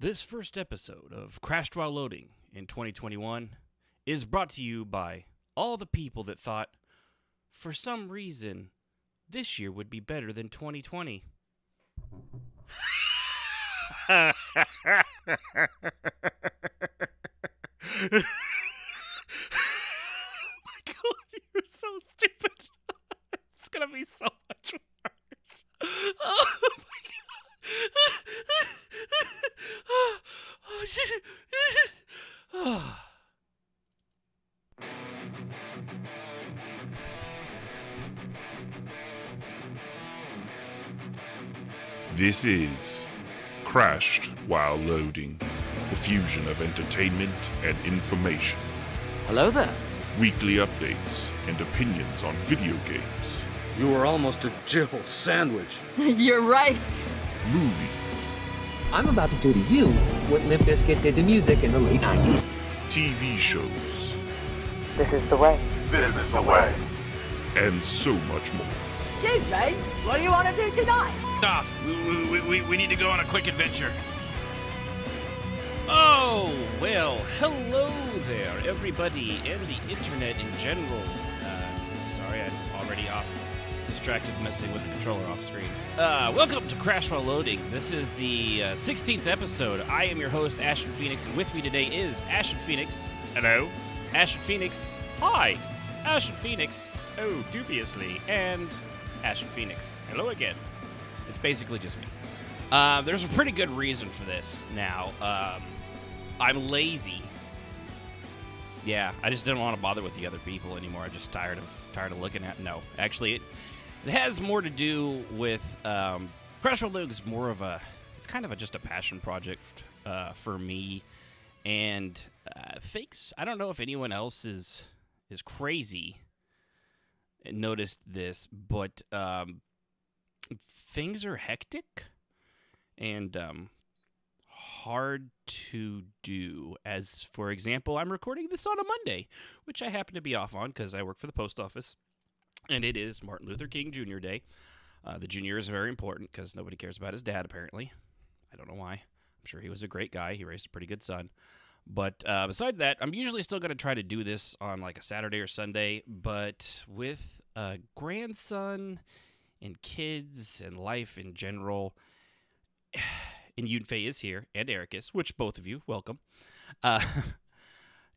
This first episode of Crashed While Loading in 2021 is brought to you by all the people that thought, for some reason, this year would be better than 2020. Oh my god, you're so stupid. It's gonna be so much worse. Oh my god. This is Crashed While Loading, the fusion of entertainment and information. Hello there. Weekly updates and opinions on video games, You were almost a Jill sandwich. You're right. movies, I'm about to do to you what Limp Bizkit did to music in the late 90s. TV shows, This is the way. This is the way, and so much more. Jane, what do you want to do tonight? Off. We need to go on a quick adventure. Oh, well, hello there, everybody, and the internet in general. Sorry, I'm already off, distracted messing with the controller off screen. Welcome to Crash While Loading. This is the 16th episode. I am your host, Ashton Phoenix, and with me today is Ashton Phoenix. Hello. Ashton Phoenix. Hi. Ashton Phoenix. Oh, dubiously. And Ashton Phoenix. Hello again. It's basically just me. There's a pretty good reason for this now. I'm lazy. Yeah, I just didn't want to bother with the other people anymore. I'm just tired of looking at. No, actually, it has more to do with Crash While Loading is more of a. It's kind of just a passion project for me, and thanks. I don't know if anyone else is crazy and noticed this, but things are hectic and hard to do. As, for example, I'm recording this on a Monday, which I happen to be off on because I work for the post office, and it is Martin Luther King Jr. Day. The junior is very important because nobody cares about his dad, apparently. I don't know why. I'm sure he was a great guy. He raised a pretty good son. But besides that, I'm usually still going to try to do this on like a Saturday or Sunday, but with a grandson and kids and life in general, and Yunfei is here, and Ericus, which both of you, welcome,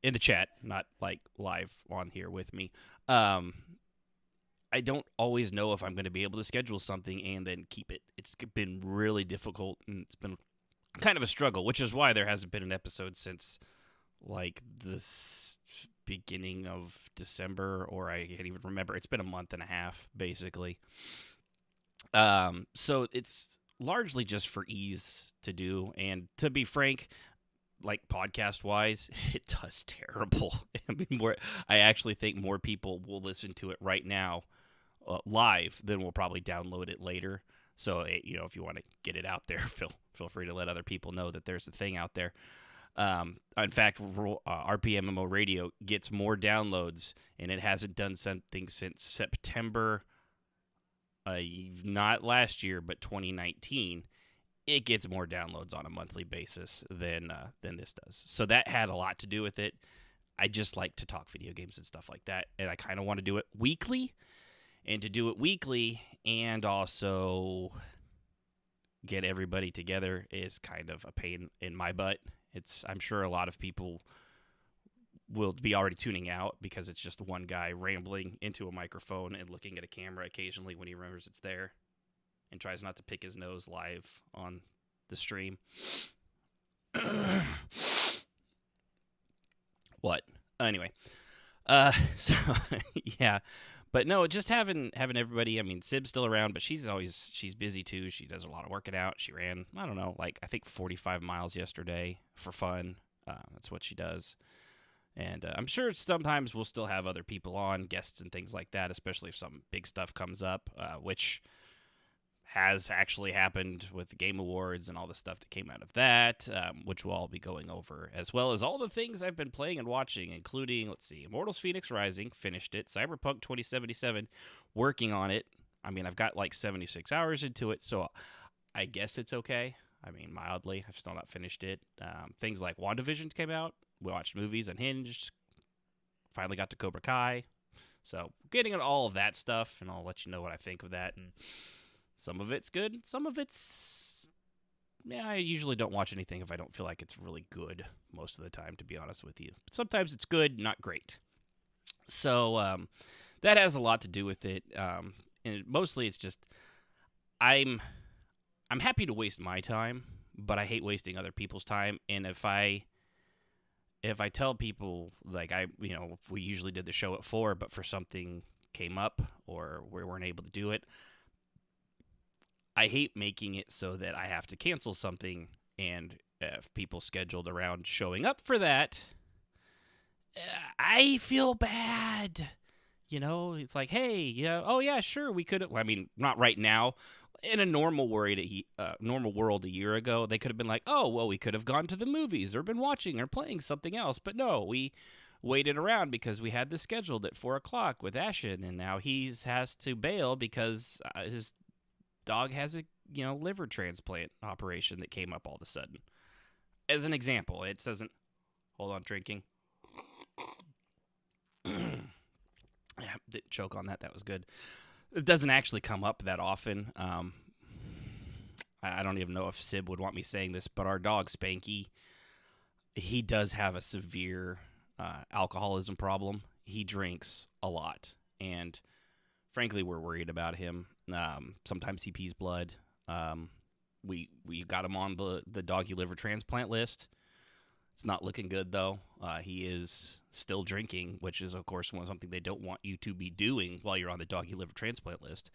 in the chat, not like live on here with me. I don't always know if I'm going to be able to schedule something and then keep it. It's been really difficult, and it's been kind of a struggle, which is why there hasn't been an episode since like this beginning of December, or I can't even remember. It's been a month and a half, basically. So it's largely just for ease to do, and to be frank, like podcast-wise, it does terrible. I actually think more people will listen to it right now live than will probably download it later. So, if you want to get it out there, feel free to let other people know that there's a thing out there. In fact, RPMMO Radio gets more downloads, and it hasn't done something since September, not last year, but 2019. It gets more downloads on a monthly basis than this does. So that had a lot to do with it. I just like to talk video games and stuff like that, and I kind of want to do it weekly. And to do it weekly and also get everybody together is kind of a pain in my butt. I'm sure a lot of people will be already tuning out because it's just one guy rambling into a microphone and looking at a camera occasionally when he remembers it's there and tries not to pick his nose live on the stream. What? Anyway. So, yeah. But no, just having everybody. I mean, Sib's still around, but she's busy too. She does a lot of working out. She ran, I don't know, like I think 45 miles yesterday for fun. That's what she does. And I'm sure sometimes we'll still have other people on, guests and things like that, especially if some big stuff comes up, which has actually happened with the Game Awards and all the stuff that came out of that, which we'll all be going over, as well as all the things I've been playing and watching, including, let's see, Immortals Fenyx Rising, finished it, Cyberpunk 2077, working on it. I mean, I've got like 76 hours into it, so I guess it's okay. I mean, mildly. I've still not finished it. Things like WandaVision came out. We watched movies, Unhinged. Finally got to Cobra Kai. So getting at all of that stuff, and I'll let you know what I think of that. And some of it's good. Some of it's... Yeah, I usually don't watch anything if I don't feel like it's really good most of the time, to be honest with you. But sometimes it's good, not great. So that has a lot to do with it. And mostly it's just I'm happy to waste my time, but I hate wasting other people's time. And if I tell people, like, if we usually did the show at 4, but for something came up or we weren't able to do it, I hate making it so that I have to cancel something, and if people scheduled around showing up for that, I feel bad. You know, it's like, hey, yeah, oh yeah, sure, we could. Well, I mean, not right now. In a normal world a year ago, they could have been like, oh, well, we could have gone to the movies or been watching or playing something else. But no, we waited around because we had this scheduled at 4 o'clock with Ashen, and now he has to bail because his dog has a liver transplant operation that came up all of a sudden. As an example, it doesn't. Hold on, drinking. Yeah, didn't choke on that. That was good. It doesn't actually come up that often. I don't even know if Sib would want me saying this, but our dog Spanky, he does have a severe alcoholism problem. He drinks a lot, and frankly, we're worried about him. Sometimes he pees blood. We got him on the doggy liver transplant list. It's not looking good, though. He is still drinking, which is, of course, something they don't want you to be doing while you're on the doggy liver transplant list.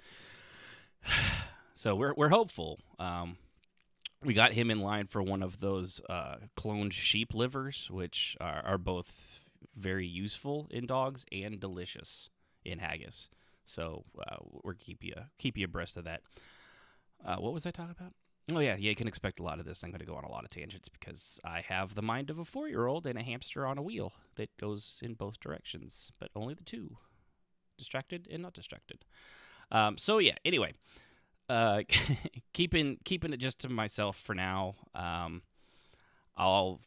So we're hopeful. We got him in line for one of those cloned sheep livers, which are both very useful in dogs and delicious in haggis. So we're keep you abreast of that. What was I talking about? Oh, yeah, you can expect a lot of this. I'm going to go on a lot of tangents because I have the mind of a 4-year-old and a hamster on a wheel that goes in both directions, but only the two. Distracted and not distracted. So, yeah, anyway, keeping it just to myself for now. I'll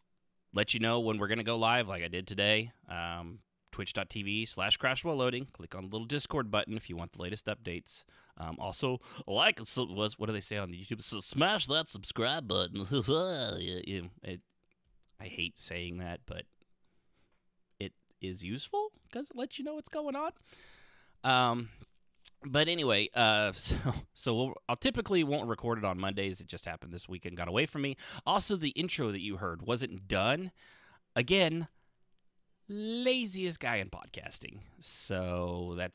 let you know when we're going to go live like I did today. Twitch.tv/CrashWhileLoading. Click on the little Discord button if you want the latest updates. Also, what do they say on the YouTube? So smash that subscribe button. I hate saying that, but it is useful because it lets you know what's going on. But anyway, so I'll typically won't record it on Mondays. It just happened this weekend, got away from me. Also, the intro that you heard wasn't done. Again, laziest guy in podcasting. So that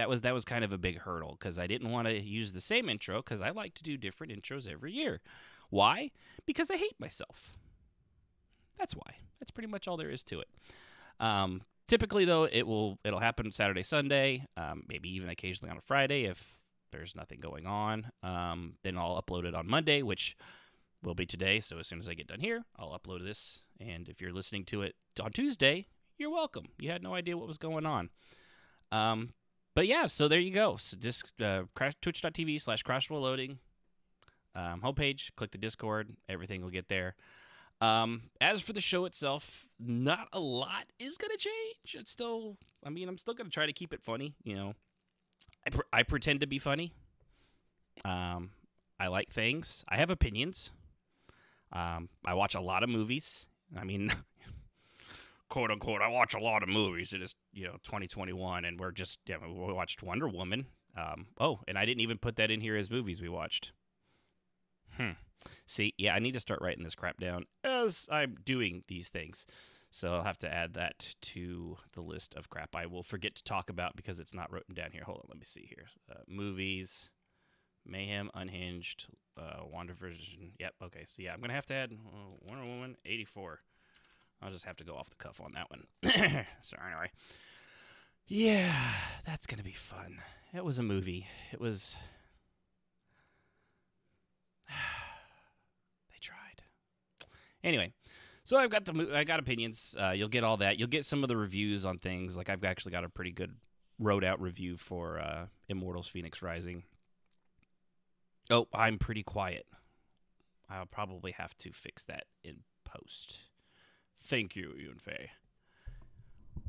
was kind of a big hurdle because I didn't want to use the same intro because I like to do different intros every year. Why? Because I hate myself. That's why. That's pretty much all there is to it. Typically, though, it'll happen Saturday, Sunday, maybe even occasionally on a Friday if there's nothing going on. Then I'll upload it on Monday, which will be today. So as soon as I get done here, I'll upload this. And if you're listening to it on Tuesday, you're welcome. You had no idea what was going on. But yeah, so there you go. So just twitch.tv/CrashWhileLoading. Homepage, click the Discord. Everything will get there. As for the show itself, not a lot is going to change. I'm still going to try to keep it funny. I pretend to be funny. I like things. I have opinions. I watch a lot of movies. I mean, quote unquote, I watch a lot of movies. It is, 2021, and we watched Wonder Woman. And I didn't even put that in here as movies we watched. See, yeah, I need to start writing this crap down as I'm doing these things. So I'll have to add that to the list of crap I will forget to talk about because it's not written down here. Hold on, let me see here. Movies, Mayhem, Unhinged, WandaVision. Yep, okay. So yeah, I'm going to have to add Wonder Woman 84. I'll just have to go off the cuff on that one. So anyway. Yeah, that's going to be fun. It was a movie. It was... They tried. Anyway, so I got opinions. You'll get all that. You'll get some of the reviews on things. Like I've actually got a pretty good wrote out review for Immortals: Phoenix Rising. Oh, I'm pretty quiet. I'll probably have to fix that in post. Thank you, Yunfei.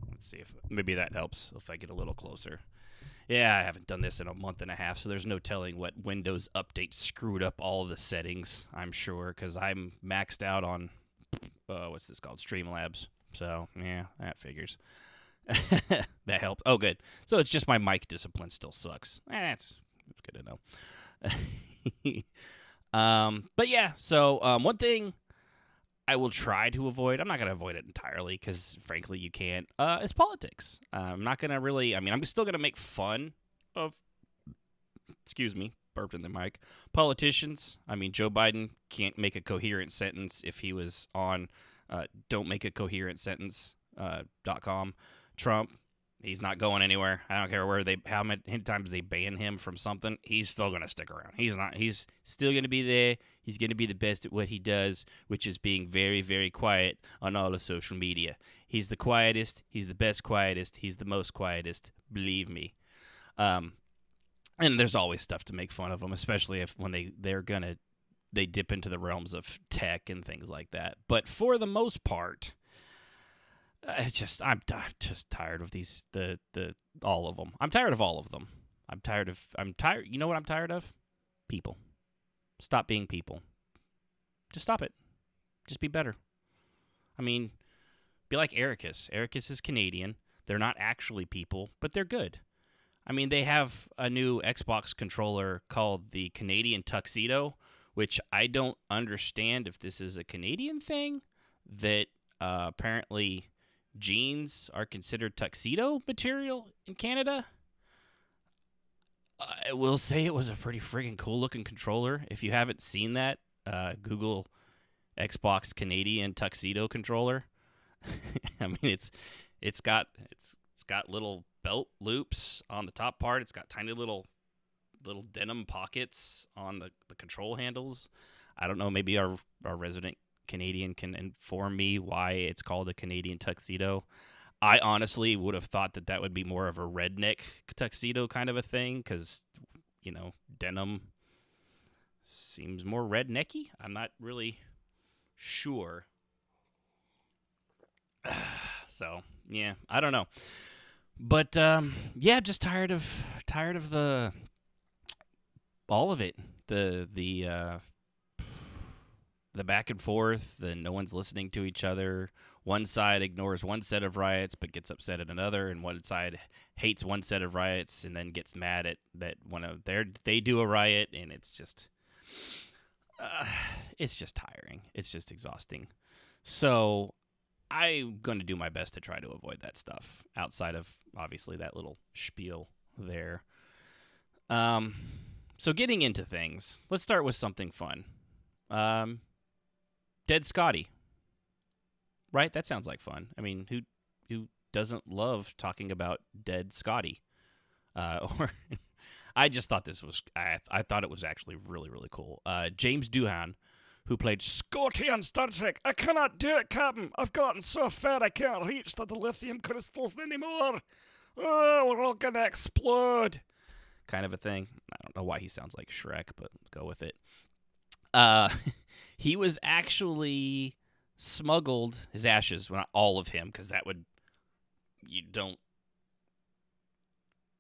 Let's see if maybe that helps if I get a little closer. Yeah, I haven't done this in a month and a half, so there's no telling what Windows update screwed up all of the settings, I'm sure, because I'm maxed out on, what's this called, Streamlabs. So, yeah, that figures. That helped. Oh, good. So it's just my mic discipline still sucks. That's good to know. But yeah, so one thing I will try to avoid, I'm not going to avoid it entirely because, frankly, you can't, is politics. I'm not going to really, I'm still going to make fun of, burped in the mic, politicians. Joe Biden can't make a coherent sentence if he was on don'tmakeacoherentsentence.com. Trump, he's not going anywhere. I don't care how many times they ban him from something. He's still going to stick around. He's still going to be there. He's going to be the best at what he does, which is being very, very quiet on all of social media. He's the quietest. He's the best quietest. He's the most quietest. Believe me. And there's always stuff to make fun of him, especially when they dip into the realms of tech and things like that. But for the most part, I'm just tired of all of them. I'm tired of all of them. I'm tired. You know what I'm tired of? People. Stop being people. Just stop it. Just be better. Be like Ericus. Ericus is Canadian. They're not actually people, but they're good. They have a new Xbox controller called the Canadian Tuxedo, which I don't understand if this is a Canadian thing, that apparently jeans are considered tuxedo material in Canada. I will say it was a pretty friggin' cool looking controller. If you haven't seen that, Google Xbox Canadian Tuxedo controller. It's got little belt loops on the top part. It's got tiny little denim pockets on the control handles. I don't know, maybe our resident Canadian can inform me why it's called a Canadian tuxedo. I honestly would have thought that would be more of a redneck tuxedo kind of a thing because, denim seems more rednecky. I'm not really sure. So, yeah, I don't know. But, just tired of all of it. The back and forth, the no one's listening to each other. One side ignores one set of riots but gets upset at another, and one side hates one set of riots and then gets mad at that they do a riot, and it's just tiring. It's just exhausting. So I'm going to do my best to try to avoid that stuff outside of, obviously, that little spiel there. So getting into things, let's start with something fun. Dead Scotty. Right? That sounds like fun. Who doesn't love talking about Dead Scotty? I just thought this was, I thought it was actually really, really cool. James Doohan, who played Scotty on Star Trek. I cannot do it, Captain. I've gotten so far I can't reach the dilithium crystals anymore. Oh, we're all gonna explode. Kind of a thing. I don't know why he sounds like Shrek, but let's go with it. He was actually smuggled, his ashes, well, not all of him, because you don't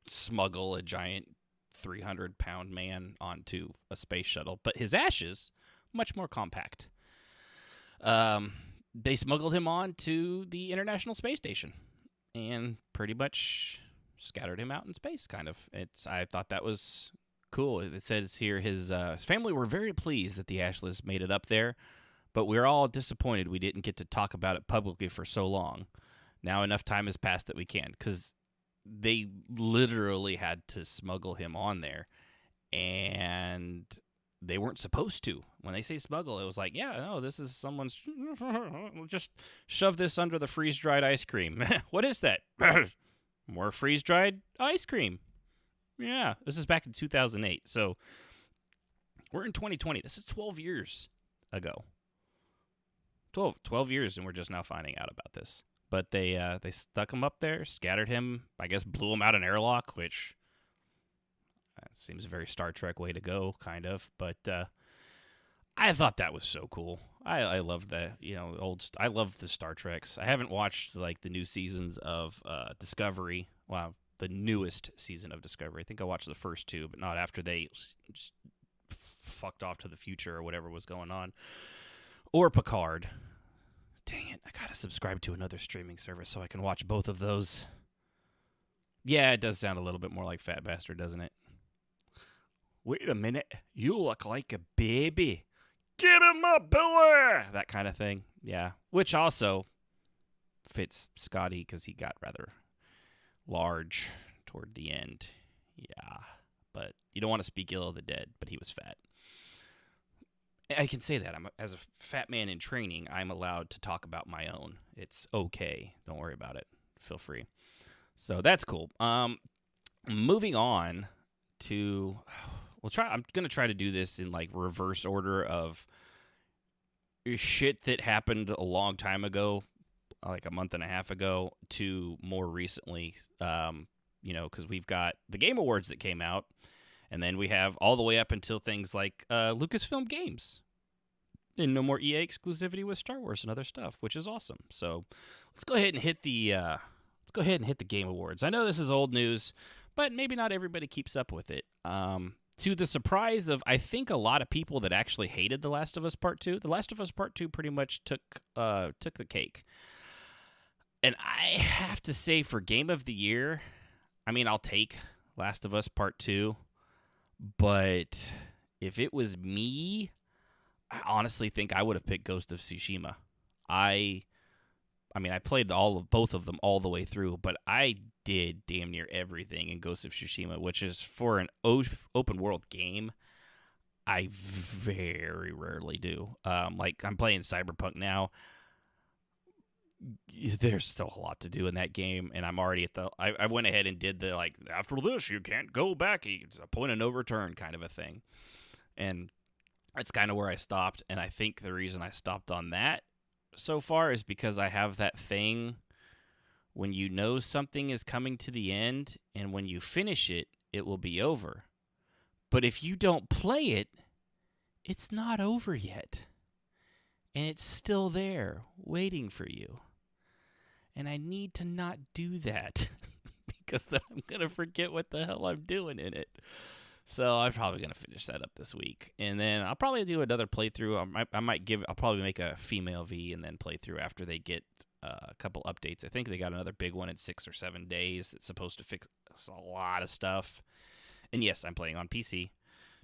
smuggle a giant 300-pound man onto a space shuttle, but his ashes, much more compact. They smuggled him on to the International Space Station and pretty much scattered him out in space, kind of. I thought that was cool. It says here his family were very pleased that the ashes made it up there, but we're all disappointed we didn't get to talk about it publicly for so long. Now enough time has passed that we can, because they literally had to smuggle him on there, and they weren't supposed to. When they say smuggle, it was like, yeah, no, this is someone's, we'll just shove this under the freeze-dried ice cream. What is that? More freeze-dried ice cream. Yeah, this is back in 2008, so we're in 2020. This is 12 years ago. 12 years, and we're just now finding out about this. But they stuck him up there, scattered him, I guess blew him out an airlock, which seems a very Star Trek way to go, kind of. But I thought that was so cool. I love the I love the Star Treks. I haven't watched like the new seasons of Discovery. Wow, the newest season of Discovery. I think I watched the first two, but not after they just fucked off to the future or whatever was going on. Or Picard. Dang it, I gotta subscribe to another streaming service so I can watch both of those. Yeah, it does sound a little bit more like Fat Bastard, doesn't it? Wait a minute, you look like a baby. Get in my belly! That kind of thing, yeah. Which also fits Scotty because he got rather large toward the end. Yeah, but you don't want to speak ill of the dead, but he was fat. I can say that. As a fat man in training, I'm allowed to talk about my own. It's okay. Don't worry about it. Feel free. So that's cool. Moving on to... I'm going to try to do this in like reverse order of shit that happened a long time ago, like a month and a half ago, to more recently, because we've got the Game Awards that came out, and then we have all the way up until things like Lucasfilm Games. And no more EA exclusivity with Star Wars and other stuff, which is awesome. So let's go ahead and hit the Game Awards. I know this is old news, but maybe not everybody keeps up with it. To the surprise of, I think, a lot of people that actually hated The Last of Us Part 2, The Last of Us Part 2 pretty much took the cake. And I have to say, for Game of the Year, I mean, I'll take Last of Us Part 2, but if it was me, I honestly think I would have picked Ghost of Tsushima. I played both of them all the way through, but I did damn near everything in Ghost of Tsushima, which is for an open world game. I very rarely do. Like I'm playing Cyberpunk now. There's still a lot to do in that game, and I'm already at the. I went ahead and did the like after this you can't go back. It's a point of no return kind of a thing, and that's kind of where I stopped. And I think the reason I stopped on that so far is because I have that thing when you know something is coming to the end, and when you finish it, it will be over. But if you don't play it, it's not over yet. And it's still there, waiting for you. And I need to not do that, because then I'm going to forget what the hell I'm doing in it. So I'm probably going to finish that up this week. And then I'll probably do another playthrough. I'll probably make a female V and then play through after they get a couple updates. I think they got another big one in 6 or 7 days that's supposed to fix a lot of stuff. And yes, I'm playing on PC,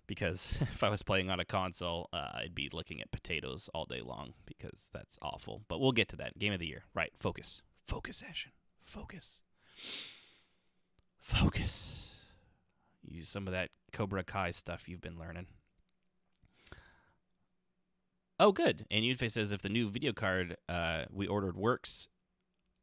because if I was playing on a console, I'd be looking at potatoes all day long, because that's awful. But we'll get to that. Game of the Year. Right. Focus. Focus, Ashen. Focus. Focus. Use some of that Cobra Kai stuff you've been learning. Oh, good. And Yunfei says if the new video card we ordered works,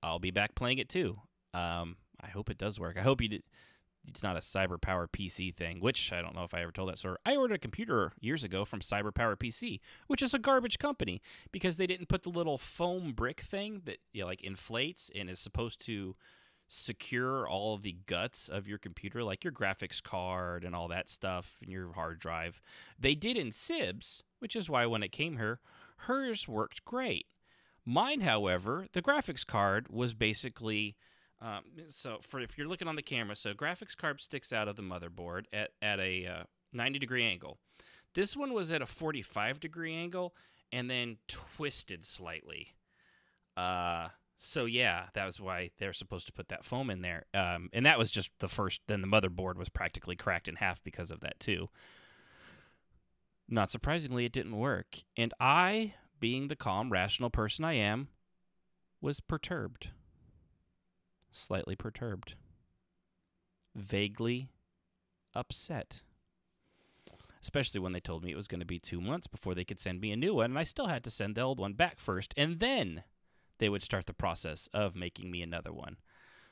I'll be back playing it too. I hope it does work. I hope it's not a CyberPower PC thing, which I don't know if I ever told that story. I ordered a computer years ago from CyberPower PC, which is a garbage company, because they didn't put the little foam brick thing that like inflates and is supposed to secure all of the guts of your computer, like your graphics card and all that stuff and your hard drive. They did in Sibs, which is why when it came here, hers worked great. Mine, however, the graphics card was basically if you're looking on the camera, so graphics card sticks out of the motherboard at a 90-degree angle. This one was at a 45-degree angle and then twisted slightly. So yeah, that was why they're supposed to put that foam in there. And that was just the first. Then the motherboard was practically cracked in half because of that too. Not surprisingly, it didn't work. And I, being the calm, rational person I am, was perturbed. Slightly perturbed. Vaguely upset. Especially when they told me it was going to be 2 months before they could send me a new one, and I still had to send the old one back first, and then they would start the process of making me another one.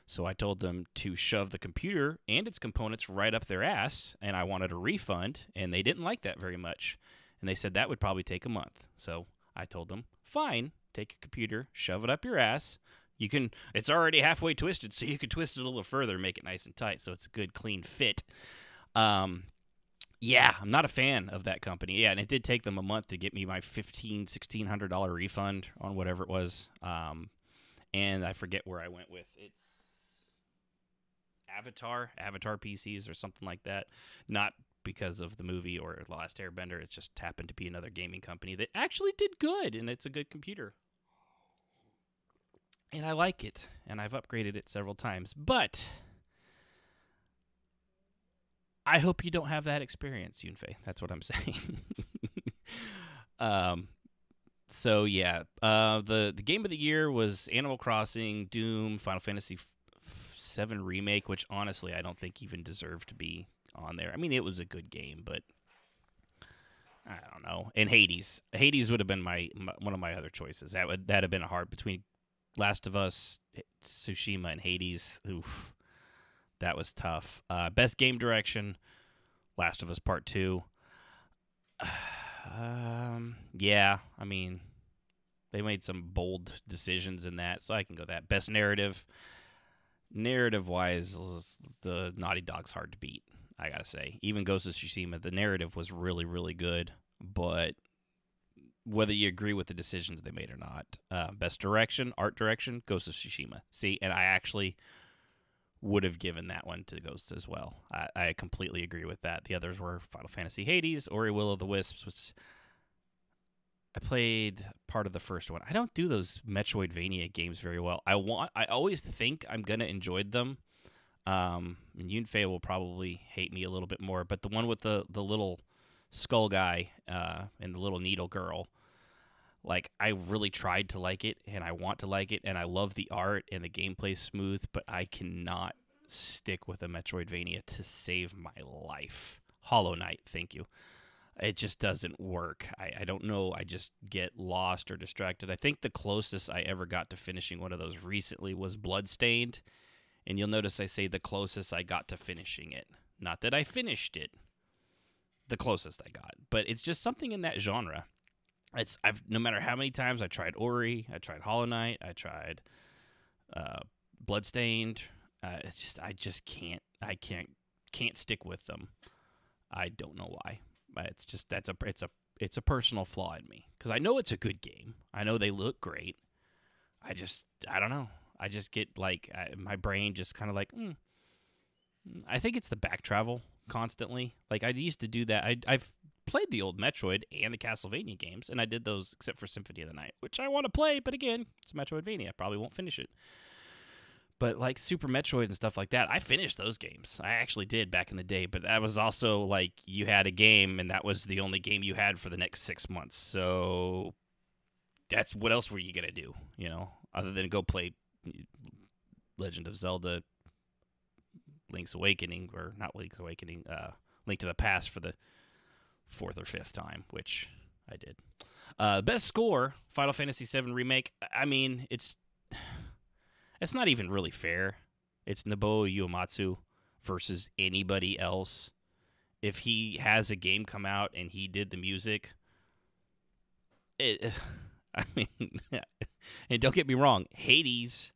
So I told them to shove the computer and its components right up their ass, and I wanted a refund, and they didn't like that very much. And they said that would probably take a month. So I told them, fine, take your computer, shove it up your ass. It's already halfway twisted, so you can twist it a little further, make it nice and tight, so it's a good, clean fit. Yeah, I'm not a fan of that company. Yeah, and it did take them a month to get me my $1,600 refund on whatever it was. And I forget where I went with. It's Avatar PCs or something like that. Not because of the movie or The Last Airbender. It just happened to be another gaming company that actually did good, and it's a good computer. And I like it, and I've upgraded it several times. But I hope you don't have that experience, Yunfei. That's what I'm saying. So yeah, the game of the year was Animal Crossing, Doom, Final Fantasy VII Remake, which honestly I don't think even deserved to be on there. I mean, it was a good game, but I don't know. And Hades would have been my one of my other choices. That'd have been a hard between Last of Us, Tsushima, and Hades. Oof. That was tough. Best game direction, Last of Us Part 2. Yeah, I mean, they made some bold decisions in that, so I can go that. Best narrative. Narrative-wise, the Naughty Dog's hard to beat, I gotta say. Even Ghost of Tsushima, the narrative was really, really good, but whether you agree with the decisions they made or not. Best direction, art direction, Ghost of Tsushima. See, and I actually would have given that one to Ghosts as well. I completely agree with that. The others were Final Fantasy Hades, Ori Will of the Wisps, which I played part of the first one. I don't do those Metroidvania games very well. I always think I'm gonna enjoy them. And Yunfei will probably hate me a little bit more, but the one with the little skull guy and the little needle girl, like, I really tried to like it, and I want to like it, and I love the art, and the gameplay's smooth, but I cannot stick with a Metroidvania to save my life. Hollow Knight, thank you. It just doesn't work. I don't know. I just get lost or distracted. I think the closest I ever got to finishing one of those recently was Bloodstained, and you'll notice I say the closest I got to finishing it. Not that I finished it. The closest I got. But it's just something in that genre. I've no matter how many times I tried Ori, I tried Hollow Knight, I tried Bloodstained. I just can't stick with them. I don't know why. It's just it's a personal flaw in me, because I know it's a good game. I know they look great. I don't know. I just get like my brain just kind of like. I think it's the back travel constantly. Like, I used to do that. I've played the old Metroid and the Castlevania games, and I did those except for Symphony of the Night, which I want to play, but again, it's Metroidvania. I probably won't finish it. But like Super Metroid and stuff like that, I finished those games. I actually did back in the day, but that was also like you had a game, and that was the only game you had for the next 6 months. So that's what else were you going to do, other than go play Legend of Zelda, Link's Awakening, or not Link's Awakening, Link to the Past for the 4th or 5th time, which I did. Best score, Final Fantasy VII Remake. I mean, it's not even really fair. It's Nobuo Uematsu versus anybody else. If he has a game come out and he did the music, I mean, and don't get me wrong, Hades,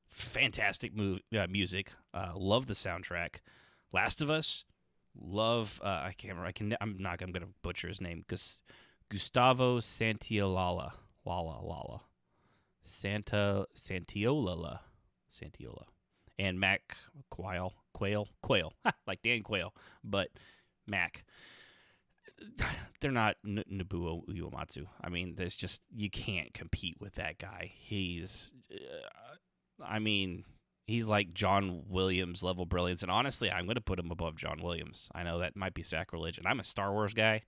fantastic music. Love the soundtrack. Last of Us, love. I can't remember. I'm going to butcher his name. Gustavo Santaolalla. Santiola, and Mac Quayle, like Dan Quayle, but Mac. They're not Nobuo Uematsu. I mean, there's just, you can't compete with that guy. He's like John Williams level brilliance, and honestly, I'm going to put him above John Williams. I know that might be sacrilege, and I'm a Star Wars guy.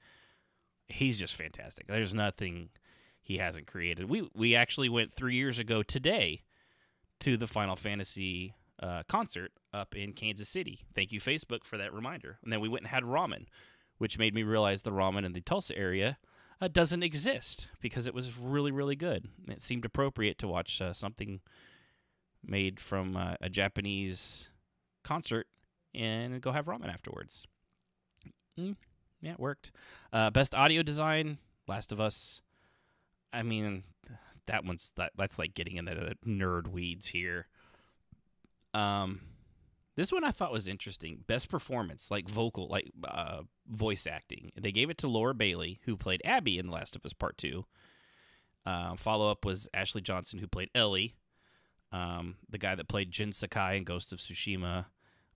He's just fantastic. There's nothing he hasn't created. We actually went 3 years ago today to the Final Fantasy concert up in Kansas City. Thank you, Facebook, for that reminder. And then we went and had ramen, which made me realize the ramen in the Tulsa area doesn't exist, because it was really, really good. It seemed appropriate to watch something made from a Japanese concert and go have ramen afterwards. Yeah, it worked. Best audio design, Last of Us. I mean, that's like getting into the nerd weeds here. This one I thought was interesting. Best performance, like vocal, like voice acting. They gave it to Laura Bailey, who played Abby in The Last of Us Part 2. Follow-up was Ashley Johnson, who played Ellie. The guy that played Jin Sakai in Ghost of Tsushima.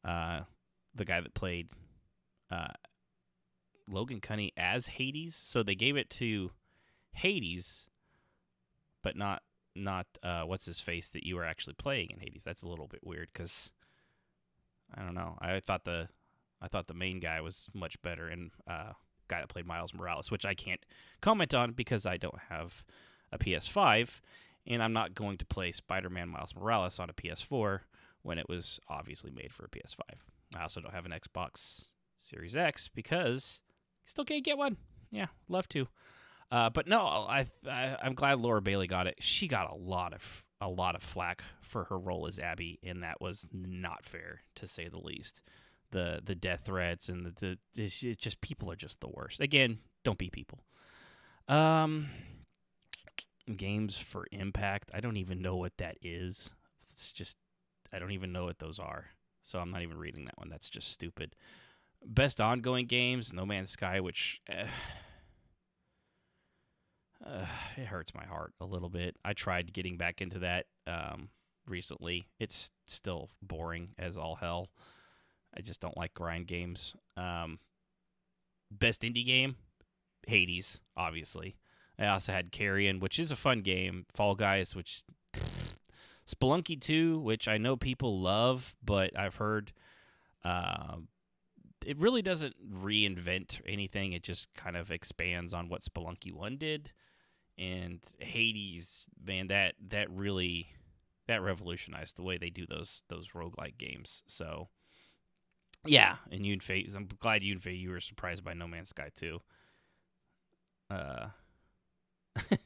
The guy that played Logan Cunny as Hades. So they gave it to Hades, but not what's his face that you were actually playing in Hades. That's a little bit weird because I don't know. I thought the main guy was much better, and guy that played Miles Morales, which I can't comment on because I don't have a PS5, and I'm not going to play Spider-Man Miles Morales on a PS4 when it was obviously made for a PS5. I also don't have an Xbox Series X because I still can't get one. Yeah, love to. But no, I'm glad Laura Bailey got it. She got a lot of flack for her role as Abby, and that was not fair, to say the least. The death threats and it's just, people are just the worst. Again, don't be people. Games for Impact. I don't even know what that is. It's just, I don't even know what those are. So I'm not even reading that one. That's just stupid. Best ongoing games, No Man's Sky, which it hurts my heart a little bit. I tried getting back into that recently. It's still boring as all hell. I just don't like grind games. Best indie game, Hades, obviously. I also had Carrion, which is a fun game. Fall Guys, which Spelunky 2, which I know people love, but I've heard it really doesn't reinvent anything. It just kind of expands on what Spelunky 1 did. And Hades, man, that really revolutionized the way they do those roguelike games. So yeah, and Yunfei, I'm glad Yunfei, you were surprised by No Man's Sky too.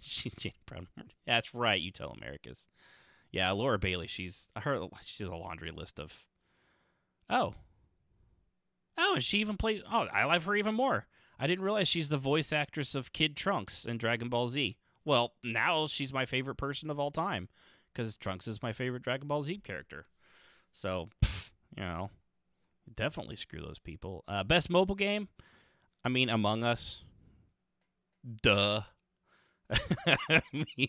She's Jane Brown. That's right, you tell Americas. Yeah, Laura Bailey, she's a laundry list of. Oh, and she even plays. Oh, I love her even more. I didn't realize she's the voice actress of Kid Trunks in Dragon Ball Z. Well, now she's my favorite person of all time because Trunks is my favorite Dragon Ball Z character. So, definitely screw those people. Best mobile game? I mean, Among Us. Duh. I mean,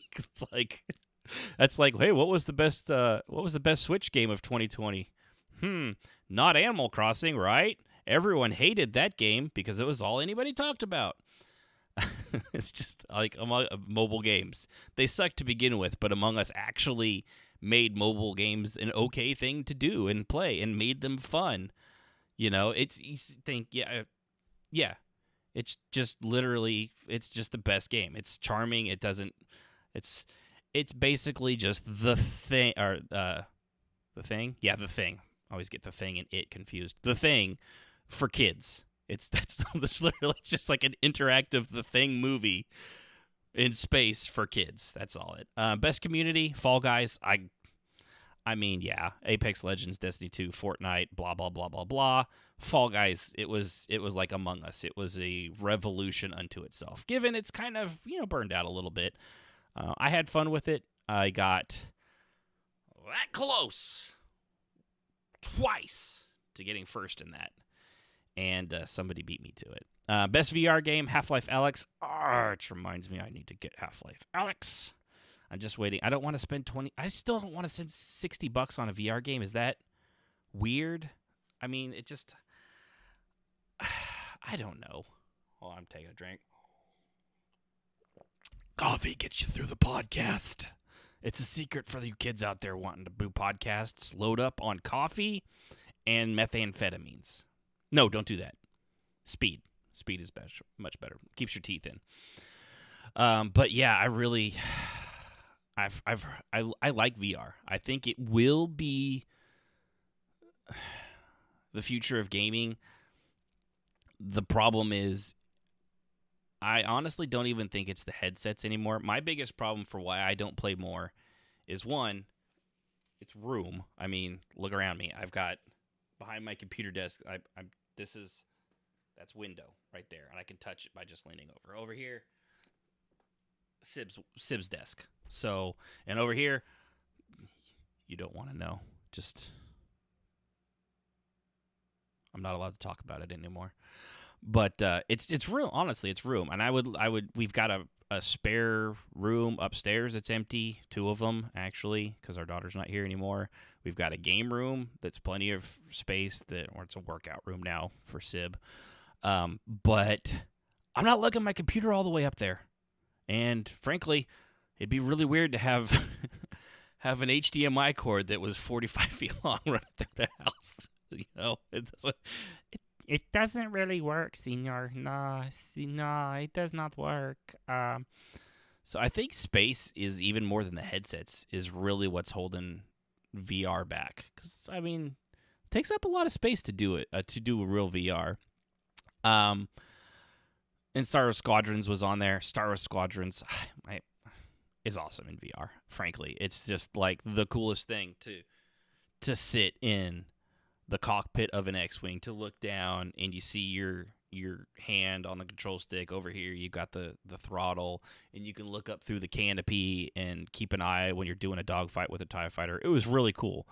that's like, hey, what was the best Switch game of 2020? Not Animal Crossing, right? Everyone hated that game because it was all anybody talked about. It's just like mobile games. They suck to begin with, but Among Us actually made mobile games an okay thing to do and play and made them fun. It's It's just literally, it's just the best game. It's charming. It's basically just the thing, or the thing? Yeah, the thing. I always get the thing and it confused. The Thing for kids. That's literally, it's just like an interactive The Thing movie in space for kids. That's all it. Best community, Fall Guys. I mean, yeah, Apex Legends, Destiny 2, Fortnite, blah blah blah blah blah. Fall Guys, it was like Among Us. It was a revolution unto itself. Given it's kind of burned out a little bit, I had fun with it. I got that close twice to getting first in that, and somebody beat me to it. Best VR game, Half-Life Alyx. It reminds me I need to get Half-Life Alyx. I'm just waiting. I don't want to spend I still don't want to spend $60 on a VR game. Is that weird? I mean, it just, I don't know. Oh, I'm taking a drink. Coffee gets you through the podcast. It's a secret for you kids out there wanting to do podcasts. Load up on coffee and methamphetamines. No, don't do that. Speed. Speed is much better. Keeps your teeth in. But yeah, I really, I like VR. I think it will be the future of gaming. The problem is, I honestly don't even think it's the headsets anymore. My biggest problem for why I don't play more is, one, it's room. I mean, look around me. I've got behind my computer desk. That's window right there, and I can touch it by just leaning over. Over here, Sib's desk. So, and over here, you don't want to know. Just I'm not allowed to talk about it anymore. But it's room. Honestly, it's room. And I would. We've got a spare room upstairs that's empty. 2 of them actually, because our daughter's not here anymore. We've got a game room that's plenty of space. Or it's a workout room now for Sib. But I'm not lugging my computer all the way up there. And frankly, it'd be really weird to have an HDMI cord that was 45 feet long running through the house. It doesn't really work, senor. No, it does not work. So I think space is even more than the headsets is really what's holding VR back. Because, I mean, it takes up a lot of space to do it, to do a real VR. And Star Wars Squadrons was on there. Star Wars Squadrons is awesome in VR, frankly. It's just like the coolest thing to sit in the cockpit of an X-Wing, to look down and you see your hand on the control stick. Over here you got the throttle, and you can look up through the canopy and keep an eye when you're doing a dogfight with a TIE fighter. It was really cool.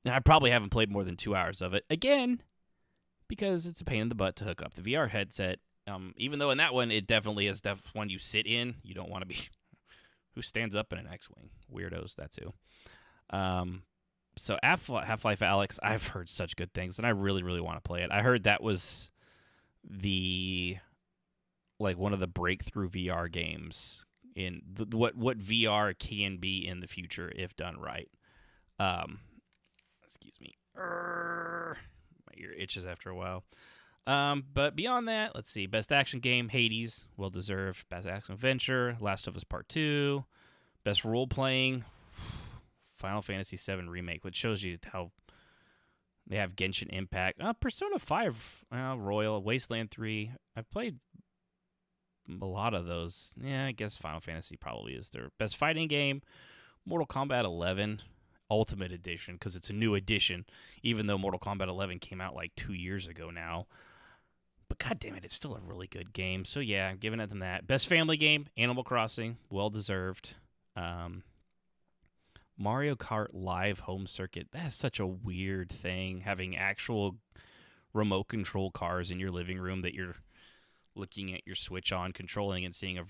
And I probably haven't played more than 2 hours of it. Again, because it's a pain in the butt to hook up the VR headset. Even though in that one, it definitely is one you sit in. You don't want to be... Who stands up in an X-Wing? Weirdos, that's who. So Half-Life Alyx, I've heard such good things, and I really, really want to play it. I heard that was one of the breakthrough VR games in what VR can be in the future if done right. Excuse me. My ear itches after a while. But beyond that, let's see. Best action game, Hades, well deserved. Best action adventure, Last of Us Part 2. Best role playing, Final Fantasy VII Remake, which shows you how they have Genshin Impact. Persona 5 Royal, Wasteland 3. I've played a lot of those. Yeah, I guess Final Fantasy probably is their best fighting game. Mortal Kombat 11 Ultimate Edition, because it's a new edition, even though Mortal Kombat 11 came out like 2 years ago now. But god damn it, it's still a really good game. So yeah, I'm giving it them that. Best family game, Animal Crossing, well deserved. Mario Kart Live Home Circuit, that's such a weird thing, having actual remote control cars in your living room that you're looking at your Switch on, controlling and seeing a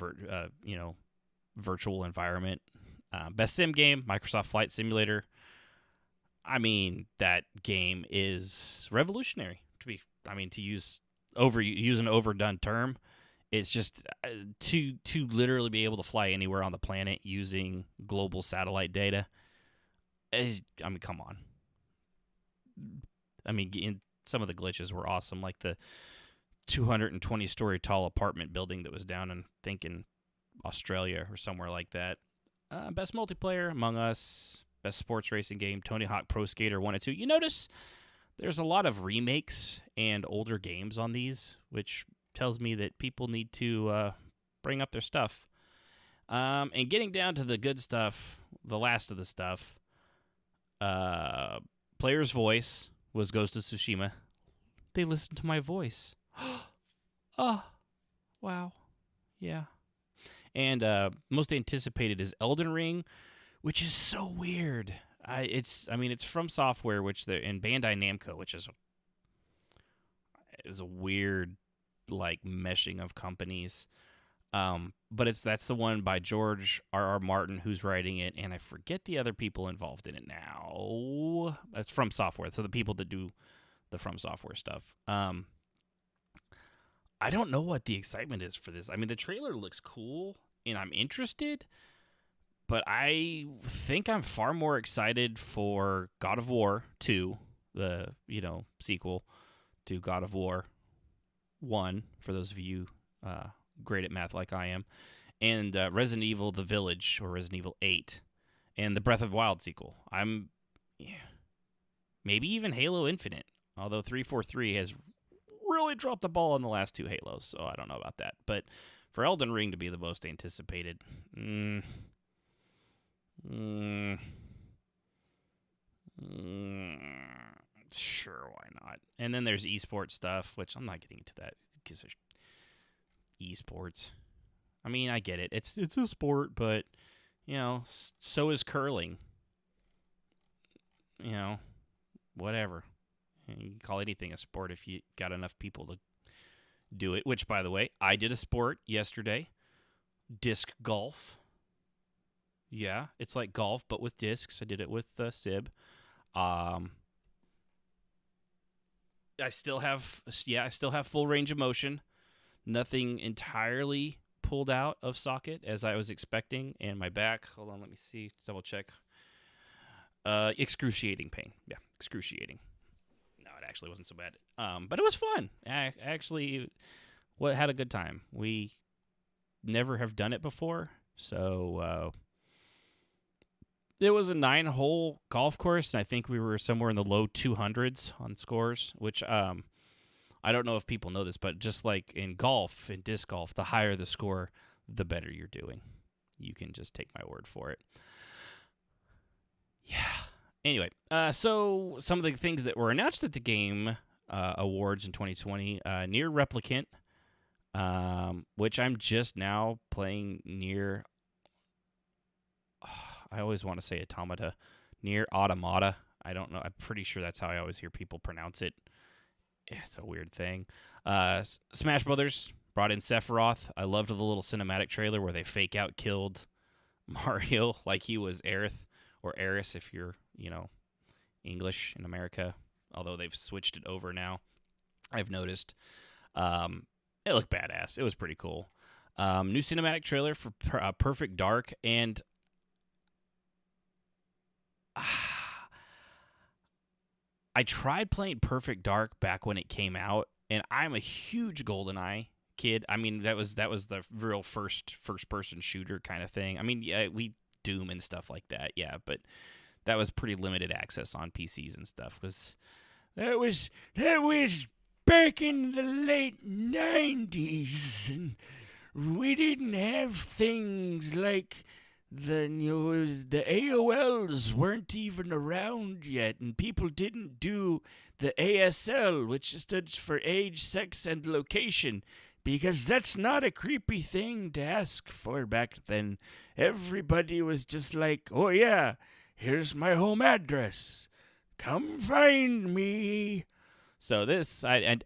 virtual environment. Best sim game, Microsoft Flight Simulator. I mean, that game is revolutionary. To use an overdone term, it's just to literally be able to fly anywhere on the planet using global satellite data. Come on. Some of the glitches were awesome, like the 220-story tall apartment building that was down in Australia or somewhere like that. Best multiplayer, Among Us. Best sports racing game, Tony Hawk Pro Skater 1 and 2. You notice there's a lot of remakes and older games on these, which tells me that people need to bring up their stuff. And getting down to the good stuff, the last of the stuff, Player's Voice was Ghost of Tsushima. They listened to my voice. Oh, wow. Yeah. And most anticipated is Elden Ring, which is so weird. It's From Software, and Bandai Namco, which is a weird meshing of companies. But that's the one by George R.R. Martin who's writing it, and I forget the other people involved in it now. That's From Software, so the people that do the From Software stuff. I don't know what the excitement is for this. The trailer looks cool, and I'm interested. But I think I'm far more excited for God of War 2, the, sequel to God of War 1, for those of you great at math like I am, and Resident Evil The Village, or Resident Evil 8, and the Breath of the Wild sequel. Maybe even Halo Infinite, although 343 has really dropped the ball on the last 2 Halos, so I don't know about that. But for Elden Ring to be the most anticipated... Sure, why not? And then there's esports stuff, which I'm not getting into that because there's esports. I get it. It's a sport, but so is curling. Whatever. You can call anything a sport if you got enough people to do it, which, by the way, I did a sport yesterday, disc golf. Yeah, it's like golf, but with discs. I did it with Sib. I still have full range of motion. Nothing entirely pulled out of socket as I was expecting, and my back, hold on, let me see, double check. Excruciating pain. Yeah, excruciating. No, it actually wasn't so bad. But it was fun. I actually had a good time. We never have done it before, so it was a 9-hole golf course, and I think we were somewhere in the low 200s on scores, which I don't know if people know this, but just like in golf, in disc golf, the higher the score, the better you're doing. You can just take my word for it. Yeah. Anyway, so some of the things that were announced at the Game Awards in 2020, Nier Replicant, which I'm just now playing Nier. I always want to say Automata. Nier Automata. I don't know. I'm pretty sure that's how I always hear people pronounce it. It's a weird thing. Smash Brothers brought in Sephiroth. I loved the little cinematic trailer where they fake out killed Mario like he was Aerith or Aeris if you're, English in America. Although they've switched it over now, I've noticed. It looked badass. It was pretty cool. New cinematic trailer for Perfect Dark, and I tried playing Perfect Dark back when it came out, and I'm a huge GoldenEye kid. I mean, that was the real first person shooter kind of thing. I mean, yeah, we Doom and stuff like that, yeah, but that was pretty limited access on PCs and stuff. That was back in the late 90s, and we didn't have things like the AOLs weren't even around yet, and people didn't do the ASL, which stood for age, sex, and location, because that's not a creepy thing to ask for back then. Everybody was just like, oh yeah, here's my home address. Come find me. So this, I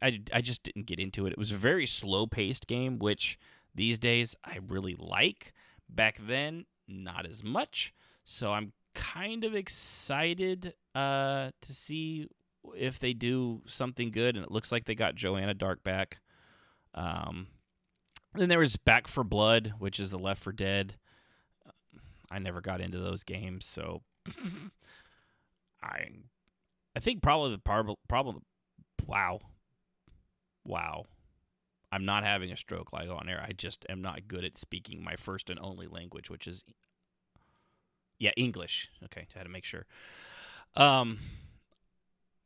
just didn't get into it. It was a very slow-paced game, which these days I really like. Back then, not as much. So I'm kind of excited to see if they do something good, and it looks like they got Joanna Dark back. Then there was Back 4 Blood, which is the Left 4 Dead. I never got into those games, so I think probably the problem. Wow. I'm not having a stroke like on air. I just am not good at speaking my first and only language, which is English. Okay, I had to make sure.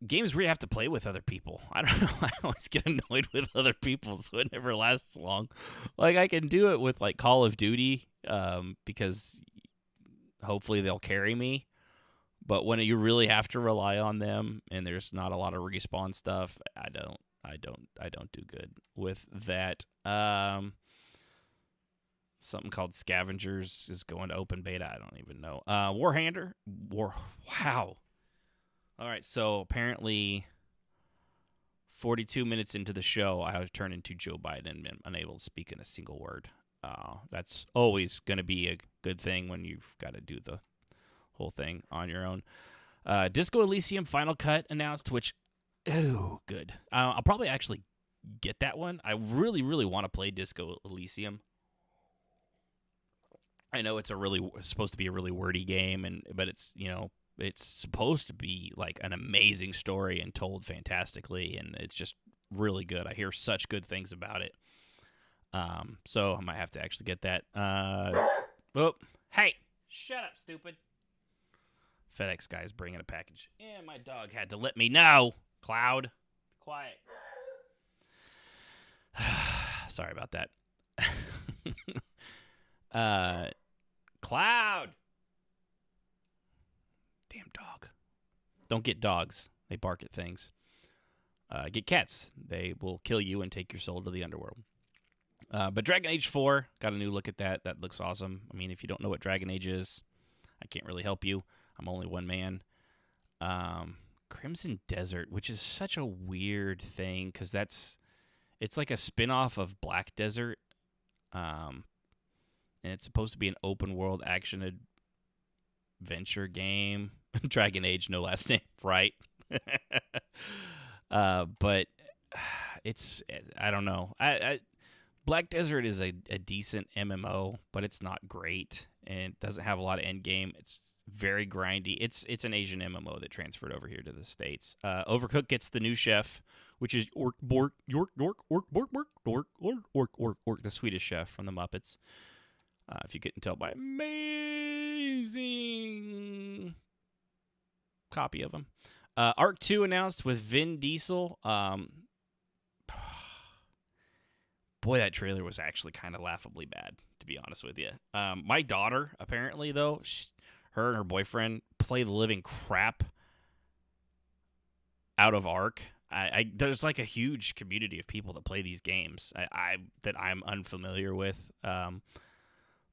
Games where you have to play with other people. I don't know. I always get annoyed with other people, so it never lasts long. Like, I can do it with, like, Call of Duty, because hopefully they'll carry me. But when you really have to rely on them and there's not a lot of respawn stuff, I don't do good with that. Something called Scavengers is going to open beta. I don't even know. Wow. All right, so apparently 42 minutes into the show, I have turned into Joe Biden and been unable to speak in a single word. That's always going to be a good thing when you've got to do the whole thing on your own. Disco Elysium Final Cut announced, which, good. I'll probably actually get that one. I really, really want to play Disco Elysium. I know it's supposed to be a really wordy game, but it's, it's supposed to be like an amazing story and told fantastically, and it's just really good. I hear such good things about it. So I might have to actually get that. Hey, shut up, stupid. FedEx guy's bringing a package. And my dog had to let me know. Cloud, quiet. Sorry about that. Cloud. Damn dog. Don't get dogs. They bark at things. Get cats. They will kill you and take your soul to the underworld. But Dragon Age 4, got a new look at that. That looks awesome. I mean, if you don't know what Dragon Age is, I can't really help you. I'm only one man. Crimson Desert, which is such a weird thing because it's like a spin-off of Black Desert, and it's supposed to be an open world action adventure game. Dragon Age, no last name, right? But it's, I don't know. Black Desert is a decent MMO, but it's not great, and it doesn't have a lot of end game. It's very grindy. It's an Asian MMO that transferred over here to the States. Overcooked gets the new chef, which is the Swedish chef from the Muppets. If you couldn't tell by amazing copy of him. Arc 2 announced with Vin Diesel. Boy, that trailer was actually kind of laughably bad, to be honest with you. My daughter, apparently, though, her and her boyfriend play the living crap out of Arc. There's like a huge community of people that play these games that I'm unfamiliar with.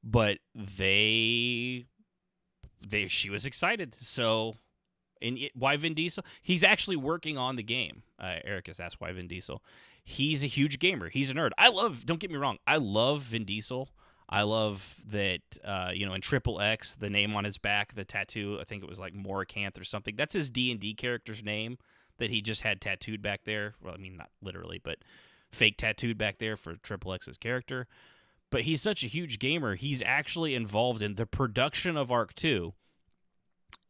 But she was excited. So, why Vin Diesel? He's actually working on the game. Eric has asked why Vin Diesel. He's a huge gamer. He's a nerd. Don't get me wrong, I love Vin Diesel. I love that, in Triple X, the name on his back, the tattoo, I think it was like Morakanth or something. That's his D&D character's name that he just had tattooed back there. Well, I mean, not literally, but fake tattooed back there for Triple X's character. But he's such a huge gamer, he's actually involved in the production of Arc 2.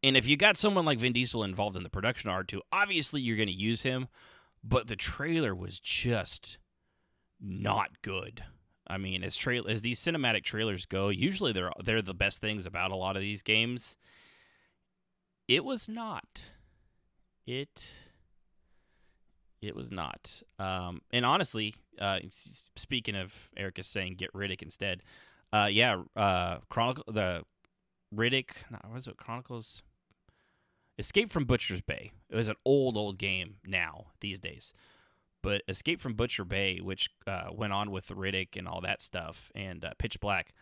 And if you got someone like Vin Diesel involved in the production of Arc 2, obviously you're going to use him. But the trailer was just not good. I mean, as these cinematic trailers go, usually they're the best things about a lot of these games. It was not. It was not. And honestly, speaking of Eric is saying get Riddick instead. Chronicles? Escape from Butcher's Bay. It was an old game now, these days. But Escape from Butcher Bay, which went on with Riddick and all that stuff, and Pitch Black,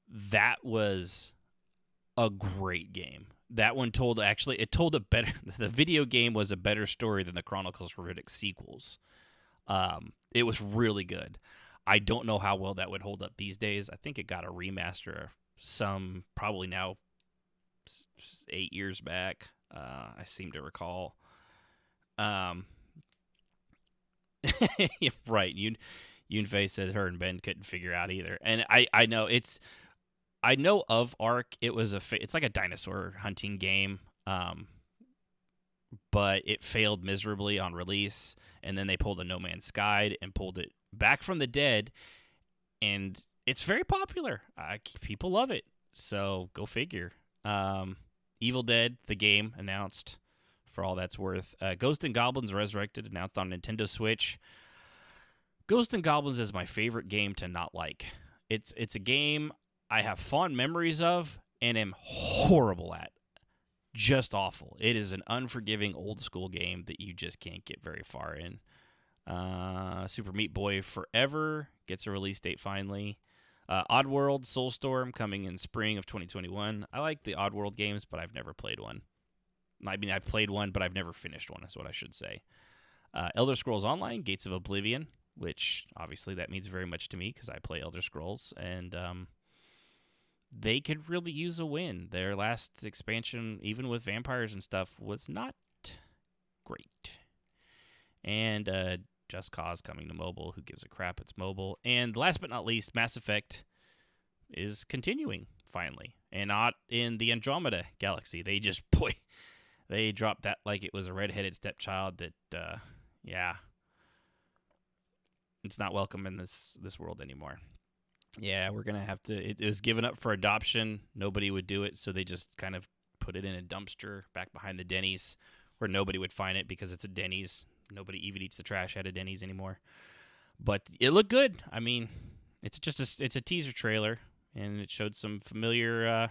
that was a great game. That one told a better, the video game was a better story than the Chronicles of Riddick sequels. It was really good. I don't know how well that would hold up these days. I think it got a remaster probably now 8 years back. I seem to recall. Right. Yunfei said her and Ben couldn't figure out either. And I know I know of Ark. It's like a dinosaur hunting game. But it failed miserably on release, and then they pulled a No Man's Sky and pulled it back from the dead, and it's very popular. People love it, so go figure. Evil Dead, the game, announced, for all that's worth. Ghosts and Goblins Resurrected, announced on Nintendo Switch. Ghosts and Goblins is my favorite game to not like. It's a game I have fond memories of and am horrible at. Just awful. It is an unforgiving old school game that you just can't get very far in. Super Meat Boy Forever gets a release date finally. Oddworld Soulstorm coming in spring of 2021. I like the Oddworld games, but I've never played one. I mean, I've played one, but I've never finished one, is what I should say. Elder Scrolls Online, Gates of Oblivion, which obviously that means very much to me because I play Elder Scrolls, and they could really use a win. Their last expansion, even with vampires and stuff, was not great. And Just Cause coming to mobile. Who gives a crap? It's mobile. And last but not least, Mass Effect is continuing, finally. And not in the Andromeda Galaxy. They just, they dropped that like it was a redheaded stepchild that, it's not welcome in this world anymore. Yeah, we're going to have to... It was given up for adoption. Nobody would do it, so they just kind of put it in a dumpster back behind the Denny's where nobody would find it because it's a Denny's. Nobody even eats the trash at a Denny's anymore. But it looked good. I mean, it's a teaser trailer, and it showed some familiar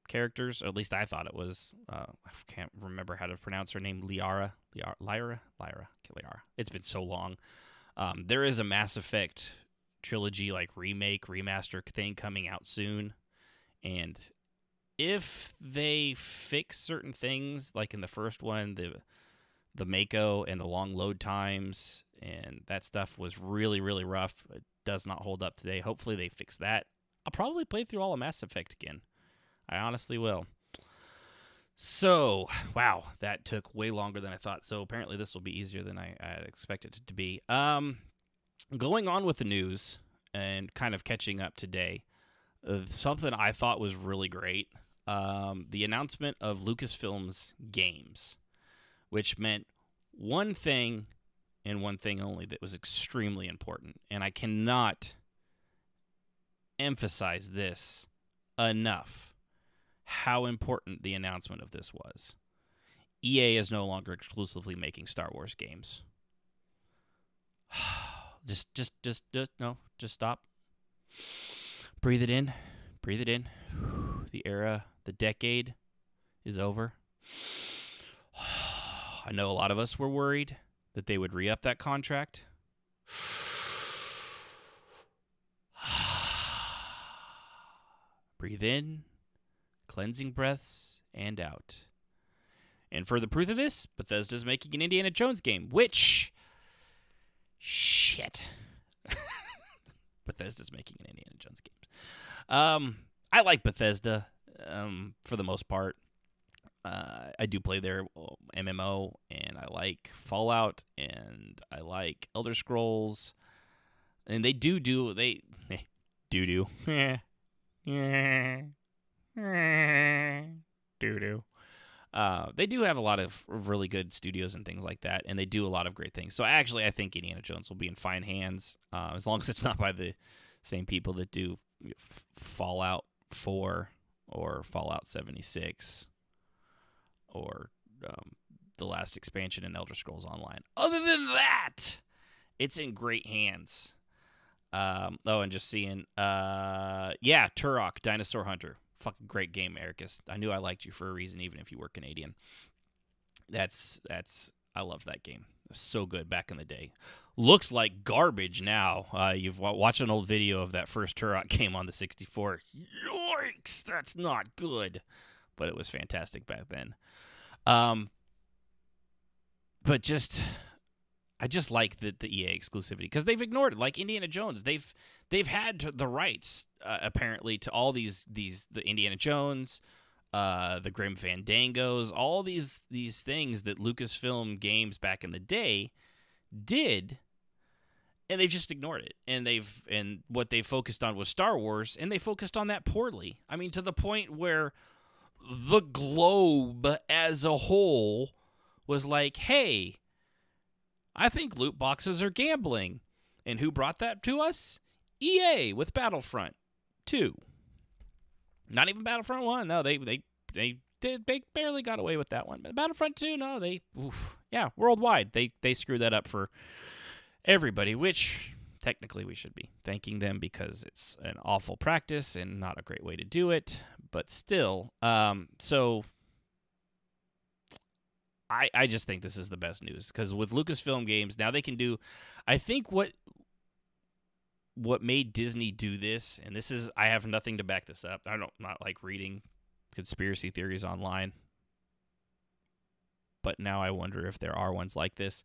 characters. Or at least I thought it was. I can't remember how to pronounce her name. Lyra. It's been so long. There is a Mass Effect trilogy, like remake, remaster thing coming out soon, and if they fix certain things, like in the first one, the Mako and the long load times and that stuff was really, really rough. It does not hold up today. Hopefully they fix that. I'll probably play through all of Mass Effect again. I honestly will. So, wow, that took way longer than I thought. So apparently this will be easier than I had expected it to be. Going on with the news and kind of catching up today, something I thought was really great, the announcement of Lucasfilm's games, which meant one thing and one thing only that was extremely important. And I cannot emphasize this enough, how important the announcement of this was. EA is no longer exclusively making Star Wars games. Just stop. Breathe it in. Breathe it in. The era, the decade is over. I know a lot of us were worried that they would re-up that contract. Breathe in, cleansing breaths, and out. And for the proof of this, Bethesda's making an Indiana Jones game, which... Shit. Bethesda's making an Indiana Jones game. I like Bethesda for the most part. I do play their MMO, and I like Fallout, and I like Elder Scrolls, and they do. They do. They do have a lot of really good studios and things like that, and they do a lot of great things. So actually, I think Indiana Jones will be in fine hands, as long as it's not by the same people that do Fallout 4 or Fallout 76 or the last expansion in Elder Scrolls Online. Other than that, it's in great hands. And just seeing, Turok, Dinosaur Hunter. Fucking great game, Ericus. I knew I liked you for a reason, even if you were Canadian. I loved that game. It was so good back in the day. Looks like garbage now. You've watched an old video of that first Turok game on the 64. Yikes, that's not good. But it was fantastic back then. But I just like the EA exclusivity because they've ignored it. Like Indiana Jones, they've had the rights apparently to all the Indiana Jones, the Grim Fandangos, all these things that Lucasfilm Games back in the day did, and they've just ignored it. And what they focused on was Star Wars, and they focused on that poorly. I mean, to the point where the globe as a whole was like, hey, I think loot boxes are gambling. And who brought that to us? EA with Battlefront 2. Not even Battlefront 1. No, they barely got away with that one. But Battlefront 2, no, worldwide. They screwed that up for everybody, which technically we should be thanking them because it's an awful practice and not a great way to do it. But still, so I just think this is the best news because with Lucasfilm Games, now they can do, I think what made Disney do this, and this is, I have nothing to back this up. Not like reading conspiracy theories online, but now I wonder if there are ones like this.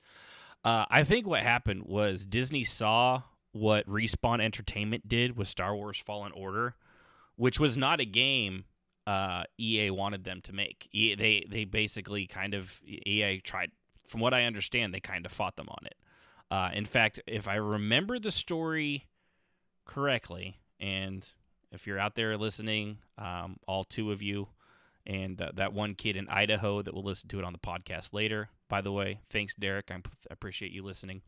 I think what happened was Disney saw what Respawn Entertainment did with Star Wars Fallen Order, which was not a game EA wanted them to make. They basically EA tried, from what I understand, they kind of fought them on it. In fact, if I remember the story correctly, and if you're out there listening, all two of you, and that one kid in Idaho that will listen to it on the podcast later, by the way, thanks, Derek. I appreciate you listening.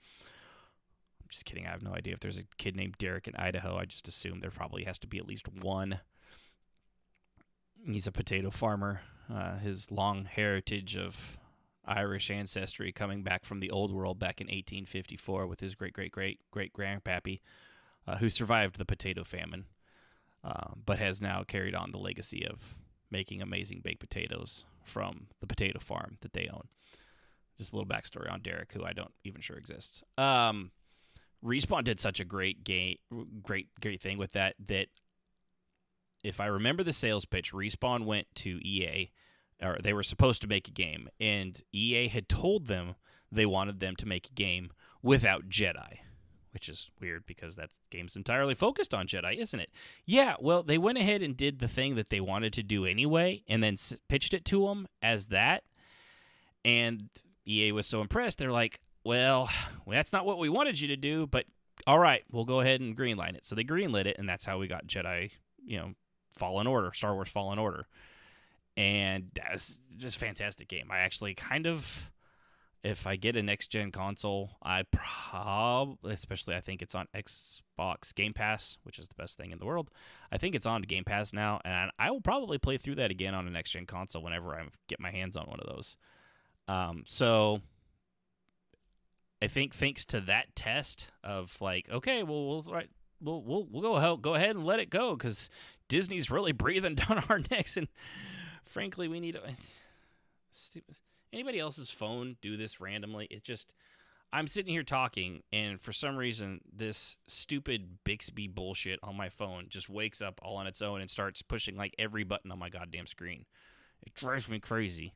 I'm just kidding. I have no idea if there's a kid named Derek in Idaho. I just assume there probably has to be at least one. He's a potato farmer. His long heritage of Irish ancestry coming back from the old world back in 1854 with his great-great-great-great-grandpappy, who survived the potato famine, but has now carried on the legacy of making amazing baked potatoes from the potato farm that they own. Just a little backstory on Derek, who I don't even sure exists. Respawn did such a great thing with that if I remember the sales pitch, Respawn went to EA, or they were supposed to make a game, and EA had told them they wanted them to make a game without Jedi, which is weird because that game's entirely focused on Jedi, isn't it? Yeah, well, they went ahead and did the thing that they wanted to do anyway, and then pitched it to them as that, and EA was so impressed, they're like, well, that's not what we wanted you to do, but all right, we'll go ahead and greenlight it. So they greenlit it, and that's how we got Jedi, Fallen Order, Star Wars Fallen Order. And that was just a fantastic game. I actually if I get a next-gen console, especially I think it's on Xbox Game Pass, which is the best thing in the world. I think it's on Game Pass now, and I will probably play through that again on a next-gen console whenever I get my hands on one of those. So I think thanks to that test of like, okay, well, we'll go ahead and let it go because Disney's really breathing down our necks, and frankly, we need anybody else's phone do this randomly. It just, I'm sitting here talking, and for some reason, this stupid Bixby bullshit on my phone just wakes up all on its own and starts pushing like every button on my goddamn screen. It drives me crazy.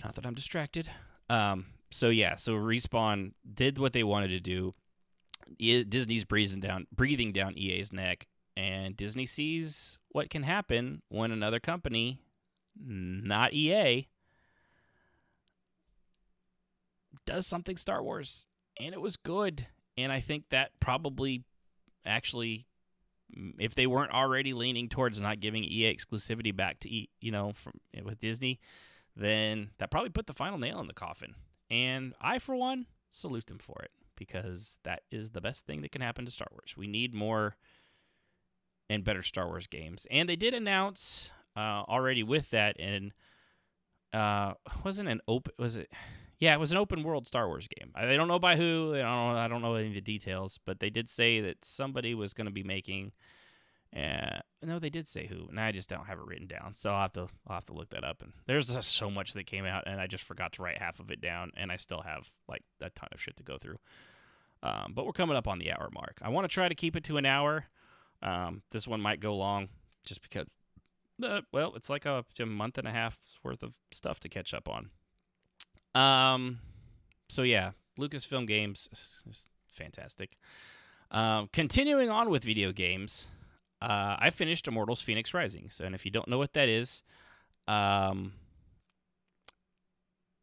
Not that I'm distracted. So Respawn did what they wanted to do. Disney's breathing down EA's neck, and Disney sees what can happen when another company, not EA, does something Star Wars, and it was good. And I think that probably actually, if they weren't already leaning towards not giving EA exclusivity back to with Disney, then that probably put the final nail in the coffin. And I, for one, salute them for it, because that is the best thing that can happen to Star Wars. We need more and better Star Wars games. And they did announce already with that, and it was an open world Star Wars game. They don't know by who. I don't know any of the details, but they did say that somebody was going to be making. No, they did say who, and I just don't have it written down, so I'll have to look that up. And there's just so much that came out, and I just forgot to write half of it down, and I still have like a ton of shit to go through. But we're coming up on the hour mark. I want to try to keep it to an hour. This one might go long, just because. It's like a month and a half worth of stuff to catch up on. So yeah, Lucasfilm Games is fantastic. Continuing on with video games. I finished Immortals Phoenix Rising. So, and if you don't know what that is,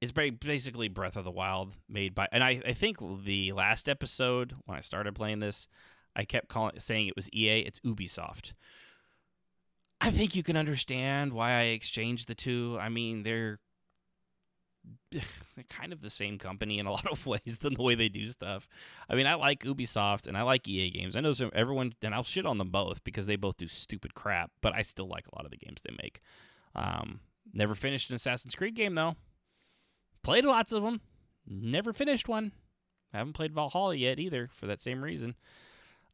it's basically Breath of the Wild made by, and I think the last episode when I started playing this, I kept saying it was EA. It's Ubisoft. I think you can understand why I exchanged the two. I mean, they're kind of the same company in a lot of ways than the way they do stuff. I mean, I like Ubisoft and I like EA games. I know everyone, and I'll shit on them both because they both do stupid crap, but I still like a lot of the games they make. Never finished an Assassin's Creed game, though. Played lots of them. Never finished one. Haven't played Valhalla yet either for that same reason.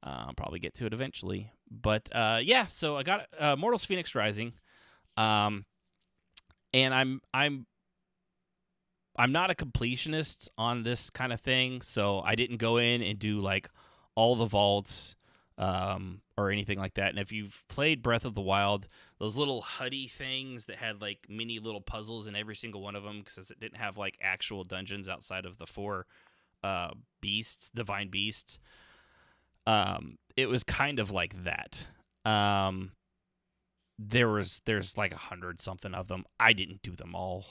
I'll probably get to it eventually. But so I got Immortals Phoenix Rising. And I'm not a completionist on this kind of thing, so I didn't go in and do like all the vaults or anything like that. And if you've played Breath of the Wild, those little huddy things that had like mini little puzzles in every single one of them, because it didn't have like actual dungeons outside of the 4 divine beasts, it was kind of like that. There's like 100 something of them. I didn't do them all.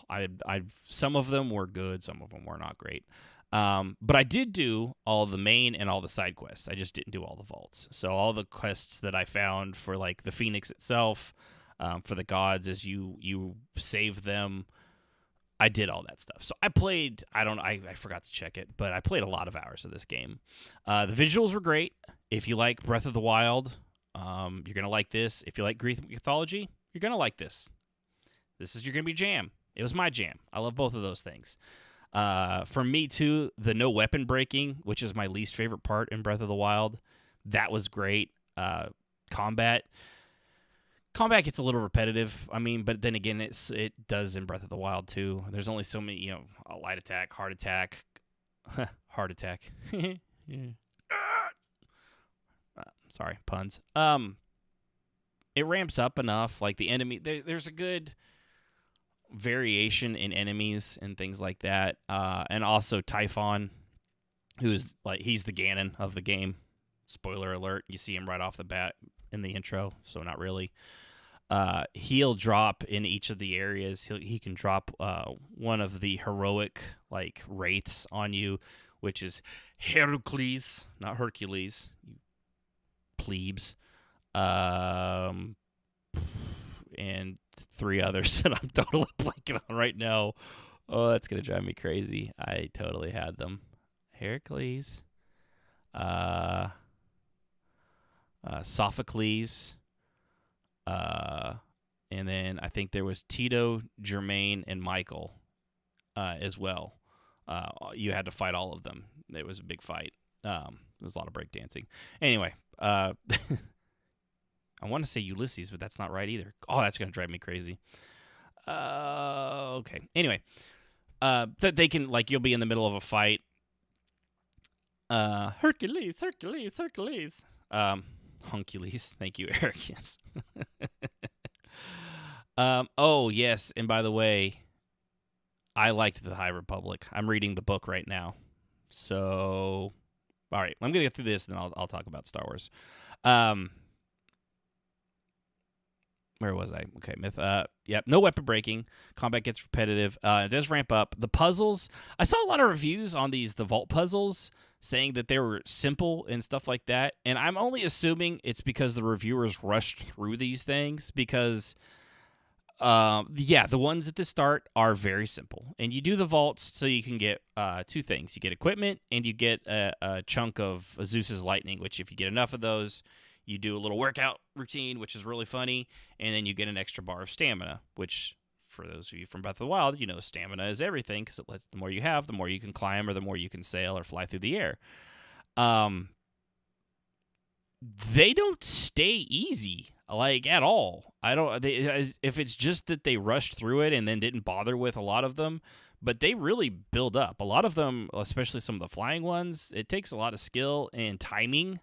Some of them were good, some of them were not great. But I did do all the main and all the side quests. I just didn't do all the vaults. So all the quests that I found for like the Phoenix itself, for the gods as you save them, I did all that stuff. So I played, I forgot to check it, but I played a lot of hours of this game. The visuals were great. If you like Breath of the Wild, you're going to like this. If you like Greek mythology, you're going to like this. You're going to be jam. It was my jam. I love both of those things. For me, too, the no weapon breaking, which is my least favorite part in Breath of the Wild, that was great. Combat gets a little repetitive. I mean, but then again, it does in Breath of the Wild, too. There's only so many, a light attack, heart attack. Heart attack. Sorry, puns. it ramps up enough. Like the enemy, there's a good variation in enemies and things like that. And also Typhon, who's like, he's the Ganon of the game. Spoiler alert, you see him right off the bat in the intro, so not really. He'll drop in each of the areas. He can drop one of the heroic like wraiths on you, which is Heracles, not Hercules, you plebes. And 3 others that I'm totally blanking on right now. Oh, that's gonna drive me crazy. I totally had them. Heracles, Sophocles, and then I think there was Tito, Germain, and Michael as well. You had to fight all of them. It was a big fight. There was a lot of breakdancing. Anyway, I want to say Ulysses, but that's not right either. Oh, that's going to drive me crazy. Okay. Anyway, they can, like, you'll be in the middle of a fight. Hercules. Huncules. Thank you, Eric. Yes. Oh, yes. And by the way, I liked the High Republic. I'm reading the book right now. So, all right. I'm going to get through this, and then I'll talk about Star Wars. Where was I? Okay, myth. Yep, no weapon breaking. Combat gets repetitive. It does ramp up. The puzzles. I saw a lot of reviews on the vault puzzles saying that they were simple and stuff like that. And I'm only assuming it's because the reviewers rushed through these things because, the ones at the start are very simple. And you do the vaults so you can get 2 things. You get equipment and you get a chunk of Zeus's lightning, which if you get enough of those, you do a little workout routine, which is really funny, and then you get an extra bar of stamina, which, for those of you from Breath of the Wild, you know stamina is everything, because the more you have, the more you can climb, or the more you can sail or fly through the air. They don't stay easy, like, at all. If it's just that they rushed through it and then didn't bother with a lot of them, but they really build up. A lot of them, especially some of the flying ones, it takes a lot of skill and timing.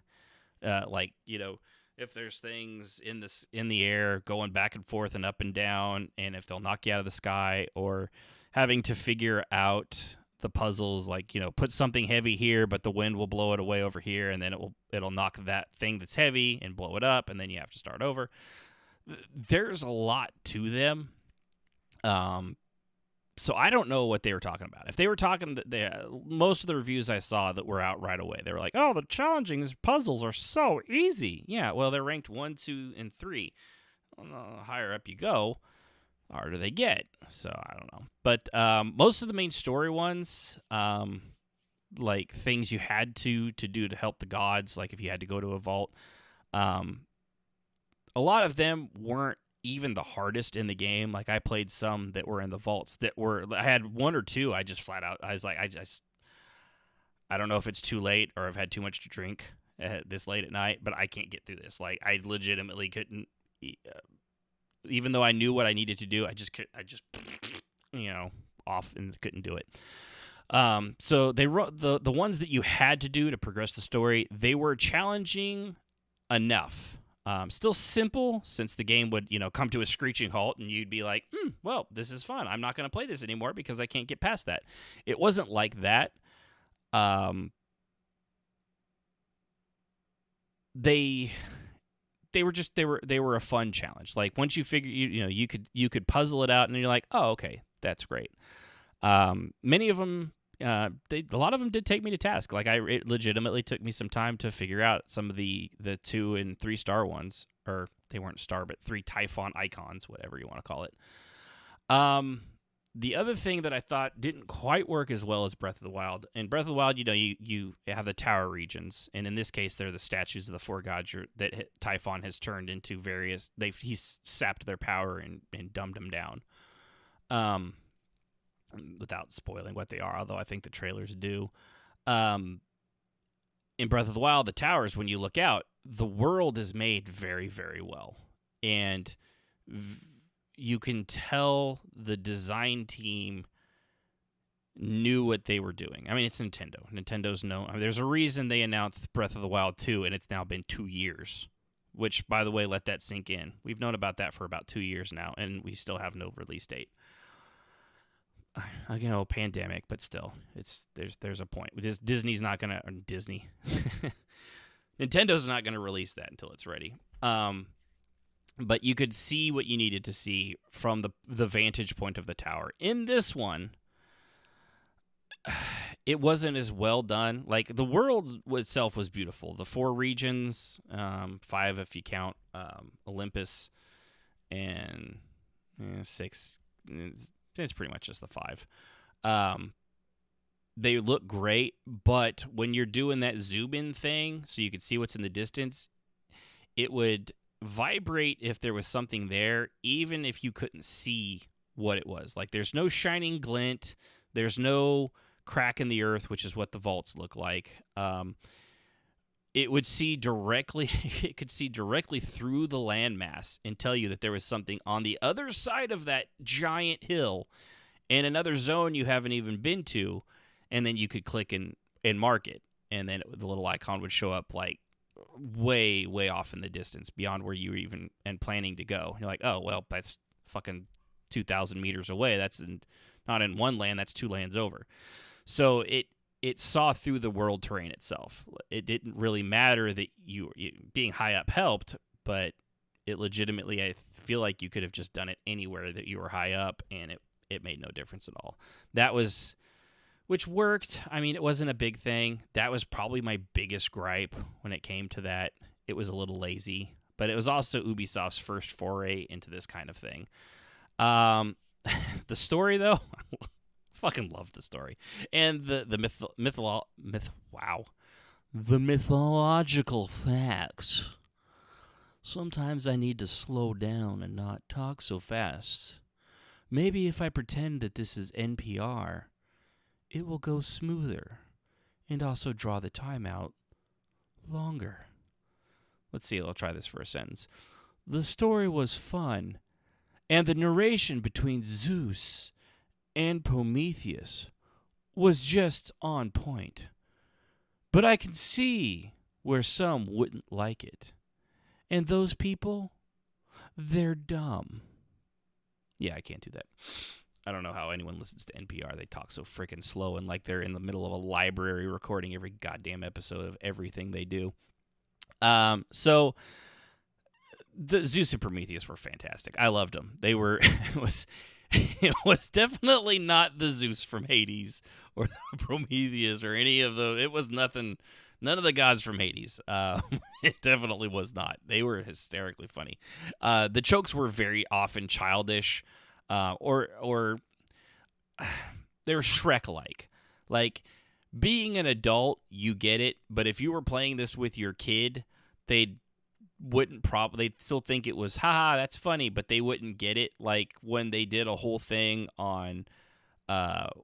Like, you know, if there's things in the air going back and forth and up and down, and if they'll knock you out of the sky, or having to figure out the puzzles, like, you know, put something heavy here, but the wind will blow it away over here, and then it'll knock that thing that's heavy and blow it up, and then you have to start over. There's a lot to them. So I don't know what they were talking about. If they were talking, most of the reviews I saw that were out right away, they were like, "Oh, the challenging puzzles are so easy." Yeah, well, they're ranked 1, 2, and 3. Well, the higher up you go, the harder they get. So I don't know. But most of the main story ones, like things you had to do to help the gods, like if you had to go to a vault, a lot of them weren't even the hardest in the game. Like, I played some that were in the vaults I had 1 or 2. I just flat out, I was like, I don't know if it's too late or I've had too much to drink this late at night, but I can't get through this. Like, I legitimately couldn't, even though I knew what I needed to do, I just, you know, off and couldn't do it. So they wrote the ones that you had to do to progress the story, they were challenging enough. Still simple, since the game would, you know, come to a screeching halt and you'd be like, well, this is fun. I'm not going to play this anymore because I can't get past that. It wasn't like that. They were a fun challenge. Like, once you figure, you know, you could puzzle it out and you're like, oh, okay, that's great. Many of them, a lot of them did take me to task. Like, it legitimately took me some time to figure out some of the 2 and 3 star ones, or they weren't star, but 3 Typhon icons, whatever you want to call it. The other thing that I thought didn't quite work as well as Breath of the Wild. In Breath of the Wild, you know, you have the tower regions, and in this case, they're the statues of the 4 gods that Typhon has turned into various. He's sapped their power and dumbed them down. Without spoiling what they are, although I think the trailers do. In Breath of the Wild, the towers, when you look out, the world is made very, very well. And you can tell the design team knew what they were doing. I mean, it's Nintendo. Nintendo's known. I mean, there's a reason they announced Breath of the Wild 2, and it's now been 2 years which, by the way, let that sink in. We've known about that for about 2 years now, and we still have no release date. Pandemic, but still, there's a point. Disney's not gonna Nintendo's not gonna release that until it's ready. But you could see what you needed to see from the vantage point of the tower. In this one, it wasn't as well done. Like, the world itself was beautiful. The 4 regions, 5 if you count Olympus, and 6. It's pretty much just the 5. They look great, but when you're doing that zoom in thing so you could see what's in the distance, it would vibrate if there was something there, even if you couldn't see what it was. Like, there's no shining glint, there's no crack in the earth, which is what the vaults look like. It could see directly through the landmass and tell you that there was something on the other side of that giant hill in another zone you haven't even been to, and then you could click and mark it, and then the little icon would show up like way, way off in the distance beyond where you were even planning to go. You're like, oh, well, that's fucking 2,000 meters away. That's not in one land, that's 2 lands over. So it saw through the world terrain itself. It didn't really matter that you being high up helped, but it legitimately, I feel like you could have just done it anywhere that you were high up, and it made no difference at all. Which worked. I mean, it wasn't a big thing. That was probably my biggest gripe when it came to that. It was a little lazy, but it was also Ubisoft's first foray into this kind of thing. The story, though, fucking love the story, and the mythological facts. Sometimes I need to slow down and not talk so fast. Maybe if I pretend that this is NPR, it will go smoother, and also draw the time out longer. Let's see, I'll try this for a sentence. The story was fun, and the narration between Zeus and Prometheus was just on point. But I can see where some wouldn't like it. And those people, they're dumb. Yeah, I can't do that. I don't know how anyone listens to NPR. They talk so freaking slow and like they're in the middle of a library recording every goddamn episode of everything they do. So the Zeus and Prometheus were fantastic. I loved them. They were it was definitely not the Zeus from Hades or the Prometheus or any of the. It was nothing. None of the gods from Hades. It definitely was not. They were hysterically funny. The jokes were very often childish, or they were Shrek-like. Like, being an adult, you get it, but if you were playing this with your kid, they'd still think it was, haha, that's funny, but they wouldn't get it. Like when they did a whole thing on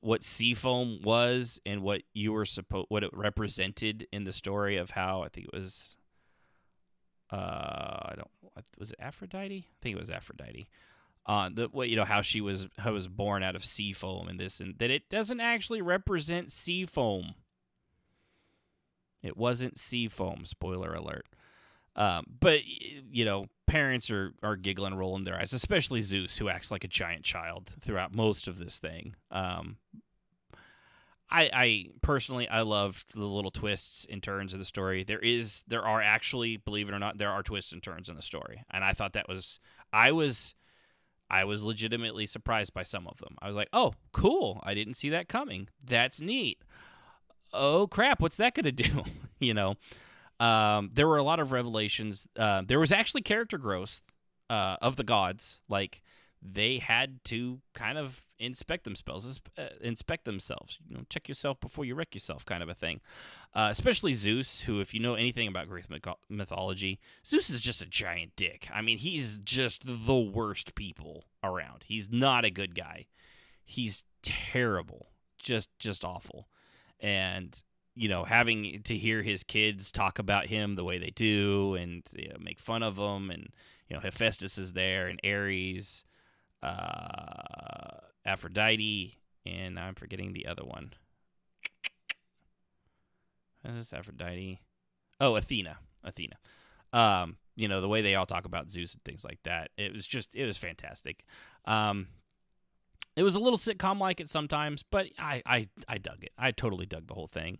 what Seafoam was and what it represented in the story of how, I think it was, was it Aphrodite? I think it was Aphrodite. How she was born out of sea foam and this, and that it doesn't actually represent sea foam. It wasn't sea foam, spoiler alert. But parents are giggling, rolling their eyes, especially Zeus, who acts like a giant child throughout most of this thing. I personally, I loved the little twists and turns of the story. There are actually, believe it or not, there are twists and turns in the story, and I thought I was legitimately surprised by some of them. I was like, oh, cool, I didn't see that coming. That's neat. Oh crap, what's that gonna do? There were a lot of revelations. There was actually character growth of the gods. Like, they had to kind of inspect themselves. Check yourself before you wreck yourself, kind of a thing. Especially Zeus, who, if you know anything about Greek mythology, Zeus is just a giant dick. I mean, he's just the worst people around. He's not a good guy. He's terrible. Just awful. And having to hear his kids talk about him the way they do and make fun of him, and Hephaestus is there, and Ares, Aphrodite, and I'm forgetting the other one. Is this Aphrodite? Oh, Athena. the way they all talk about Zeus and things like that. It was fantastic. It was a little sitcom-like at sometimes, but I dug it. I totally dug the whole thing.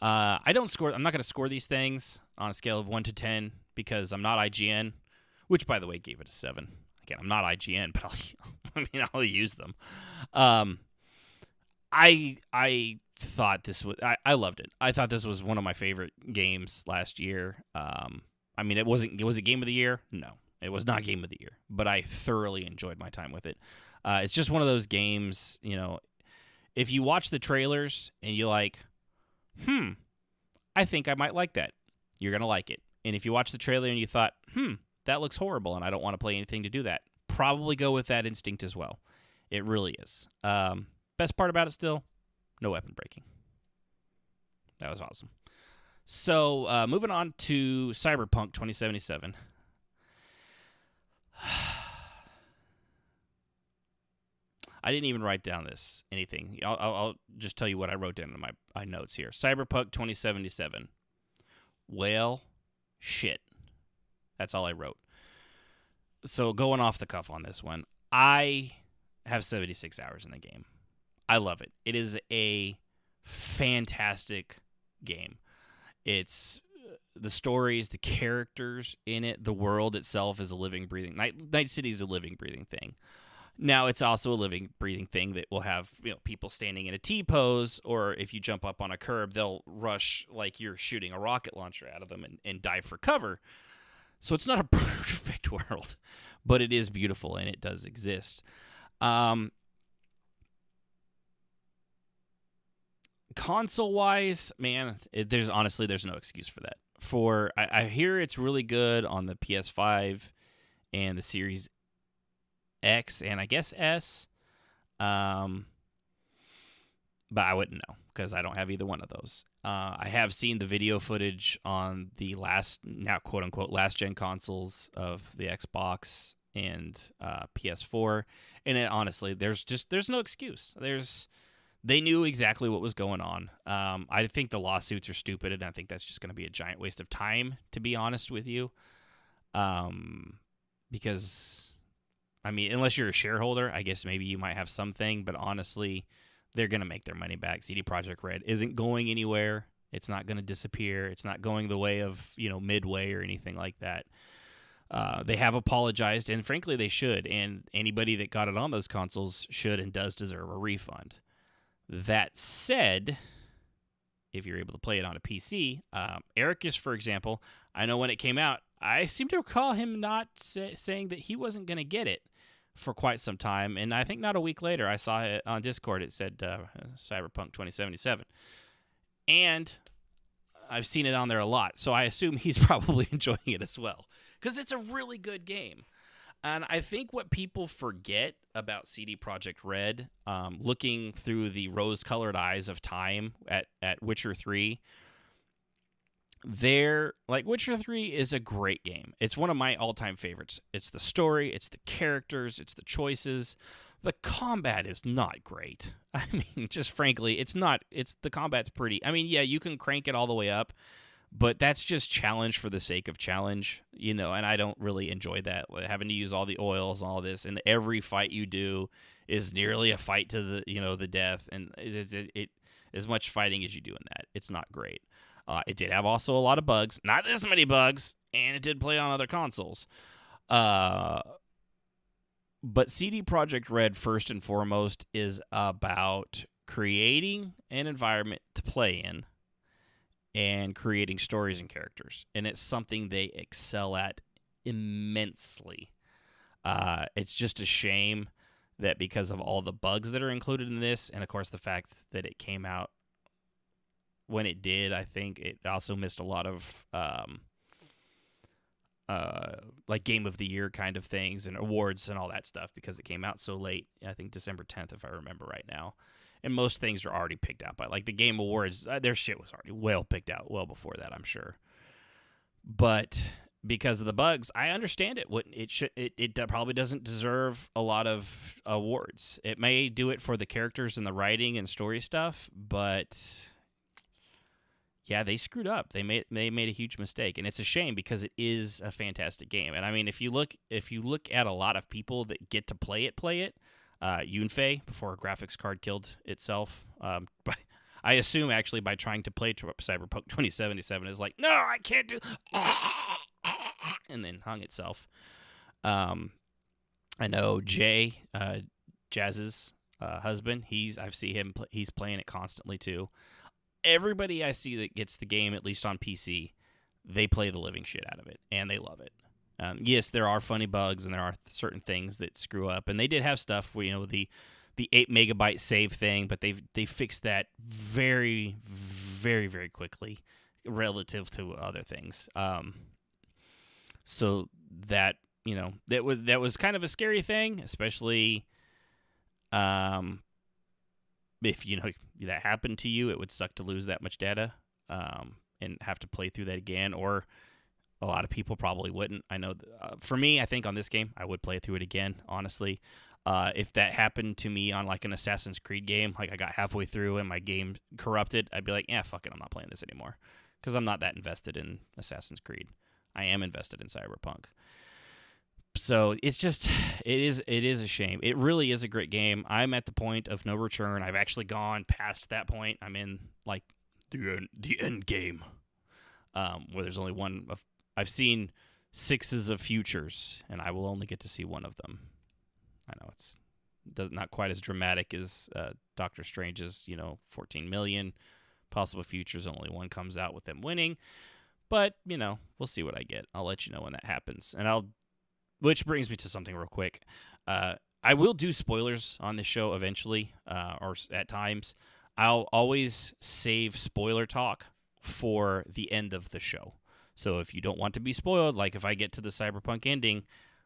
I'm not going to score these things on a scale of 1 to 10 because I'm not IGN, which, by the way, gave it a 7. Again, I'm not IGN, but I'll use them. I thought this was... I loved it. I thought this was one of my favorite games last year. Was it Game of the Year? No, it was not Game of the Year, but I thoroughly enjoyed my time with it. It's just one of those games, if you watch the trailers and you're like, I think I might like that, you're going to like it. And if you watch the trailer and you thought, that looks horrible and I don't want to play anything to do that, probably go with that instinct as well. It really is. Best part about it still, no weapon breaking. That was awesome. So, moving on to Cyberpunk 2077. I didn't even write down anything. I'll just tell you what I wrote down in my notes here. Cyberpunk 2077. Well, shit. That's all I wrote. So going off the cuff on this one, I have 76 hours in the game. I love it. It is a fantastic game. It's the stories, the characters in it, the world itself is a living, breathing... Night City is a living, breathing thing. Now, it's also a living, breathing thing that will have people standing in a T-pose, or if you jump up on a curb, they'll rush like you're shooting a rocket launcher out of them and dive for cover. So it's not a perfect world, but it is beautiful, and it does exist. Console-wise, man, there's no excuse for that. I hear it's really good on the PS5 and the Series X and I guess S, but I wouldn't know because I don't have either one of those. I have seen the video footage on the now quote-unquote last-gen consoles of the Xbox and PS4, and honestly, there's no excuse. They knew exactly what was going on. I think the lawsuits are stupid, and I think that's just going to be a giant waste of time, to be honest with you. Because, unless you're a shareholder, I guess maybe you might have something, but honestly, they're going to make their money back. CD Projekt Red isn't going anywhere. It's not going to disappear. It's not going the way of, Midway or anything like that. They have apologized, and frankly, they should. And anybody that got it on those consoles should and does deserve a refund. That said, if you're able to play it on a PC, Ericus, for example, I know when it came out, I seem to recall him not saying that he wasn't going to get it for quite some time. And I think not a week later, I saw it on Discord. It said Cyberpunk 2077. And I've seen it on there a lot, so I assume he's probably enjoying it as well. Because it's a really good game. And I think what people forget about CD Projekt Red, looking through the rose-colored eyes of time at Witcher 3, Witcher 3 is a great game. It's one of my all-time favorites. It's the story, it's the characters, it's the choices. The combat is not great. Just frankly, the combat's pretty. You can crank it all the way up, but that's just challenge for the sake of challenge, and I don't really enjoy that. Having to use all the oils and all this, and every fight you do is nearly a fight to the death, and it as much fighting as you do in that. It's not great. It did have also a lot of bugs, not this many bugs, and it did play on other consoles. But CD Projekt Red, first and foremost, is about creating an environment to play in and creating stories and characters. And it's something they excel at immensely. It's just a shame that because of all the bugs that are included in this, and of course the fact that it came out when it did, I think it also missed a lot of Game of the Year kind of things and awards and all that stuff because it came out so late. I think December 10th, if I remember right now. And most things are already picked out by, the Game Awards, their shit was already well picked out well before that, I'm sure. But because of the bugs, I understand it. It probably doesn't deserve a lot of awards. It may do it for the characters and the writing and story stuff, but yeah, they screwed up. They made a huge mistake, and it's a shame because it is a fantastic game. And I mean, if you look at a lot of people that get to play it, Yunfei, before a graphics card killed itself, but I assume actually by trying to play Cyberpunk 2077 is like, no, I can't do, and then hung itself. I know Jay, Jazz's husband. He's playing it constantly too. Everybody I see that gets the game, at least on PC, they play the living shit out of it, and they love it. Yes, there are funny bugs, and there are certain things that screw up, and they did have stuff where, the 8 megabyte save thing, but they fixed that very, very, very quickly relative to other things. So that that was kind of a scary thing, especially if that happened to you. It would suck to lose that much data and have to play through that again, or a lot of people probably wouldn't. I know for me, I think on this game I would play through it again, honestly. If that happened to me on like an Assassin's Creed game, like I got halfway through and my game corrupted, I'd be like, yeah, fuck it, I'm not playing this anymore, because I'm not that invested in Assassin's Creed. I am invested in Cyberpunk. So it's just, it is a shame. It really is a great game. I'm at the point of no return. I've actually gone past that point. I'm in like the end game, where there's only one of. I've seen 6s of futures, and I will only get to see one of them. I know it's not quite as dramatic as Doctor Strange's, 14 million possible futures. Only one comes out with them winning, but we'll see what I get. I'll let you know when that happens, which brings me to something real quick. I will do spoilers on this show eventually, or at times. I'll always save spoiler talk for the end of the show. So if you don't want to be spoiled, like if I get to the Cyberpunk ending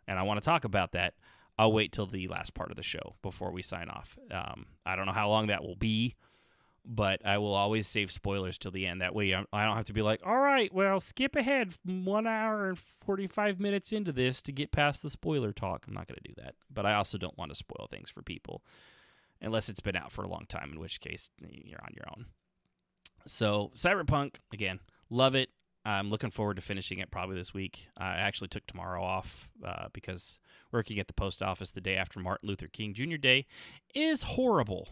and I want to talk about that, I'll wait till the last part of the show before we sign off. I don't know how long that will be, but I will always save spoilers till the end. That way I don't have to be like, all right, well, skip ahead 1 hour and 45 minutes into this to get past the spoiler talk. I'm not going to do that. But I also don't want to spoil things for people unless it's been out for a long time, in which case you're on your own. So Cyberpunk, again, love it. I'm looking forward to finishing it probably this week. I actually took tomorrow off because working at the post office the day after Martin Luther King Jr. Day is horrible.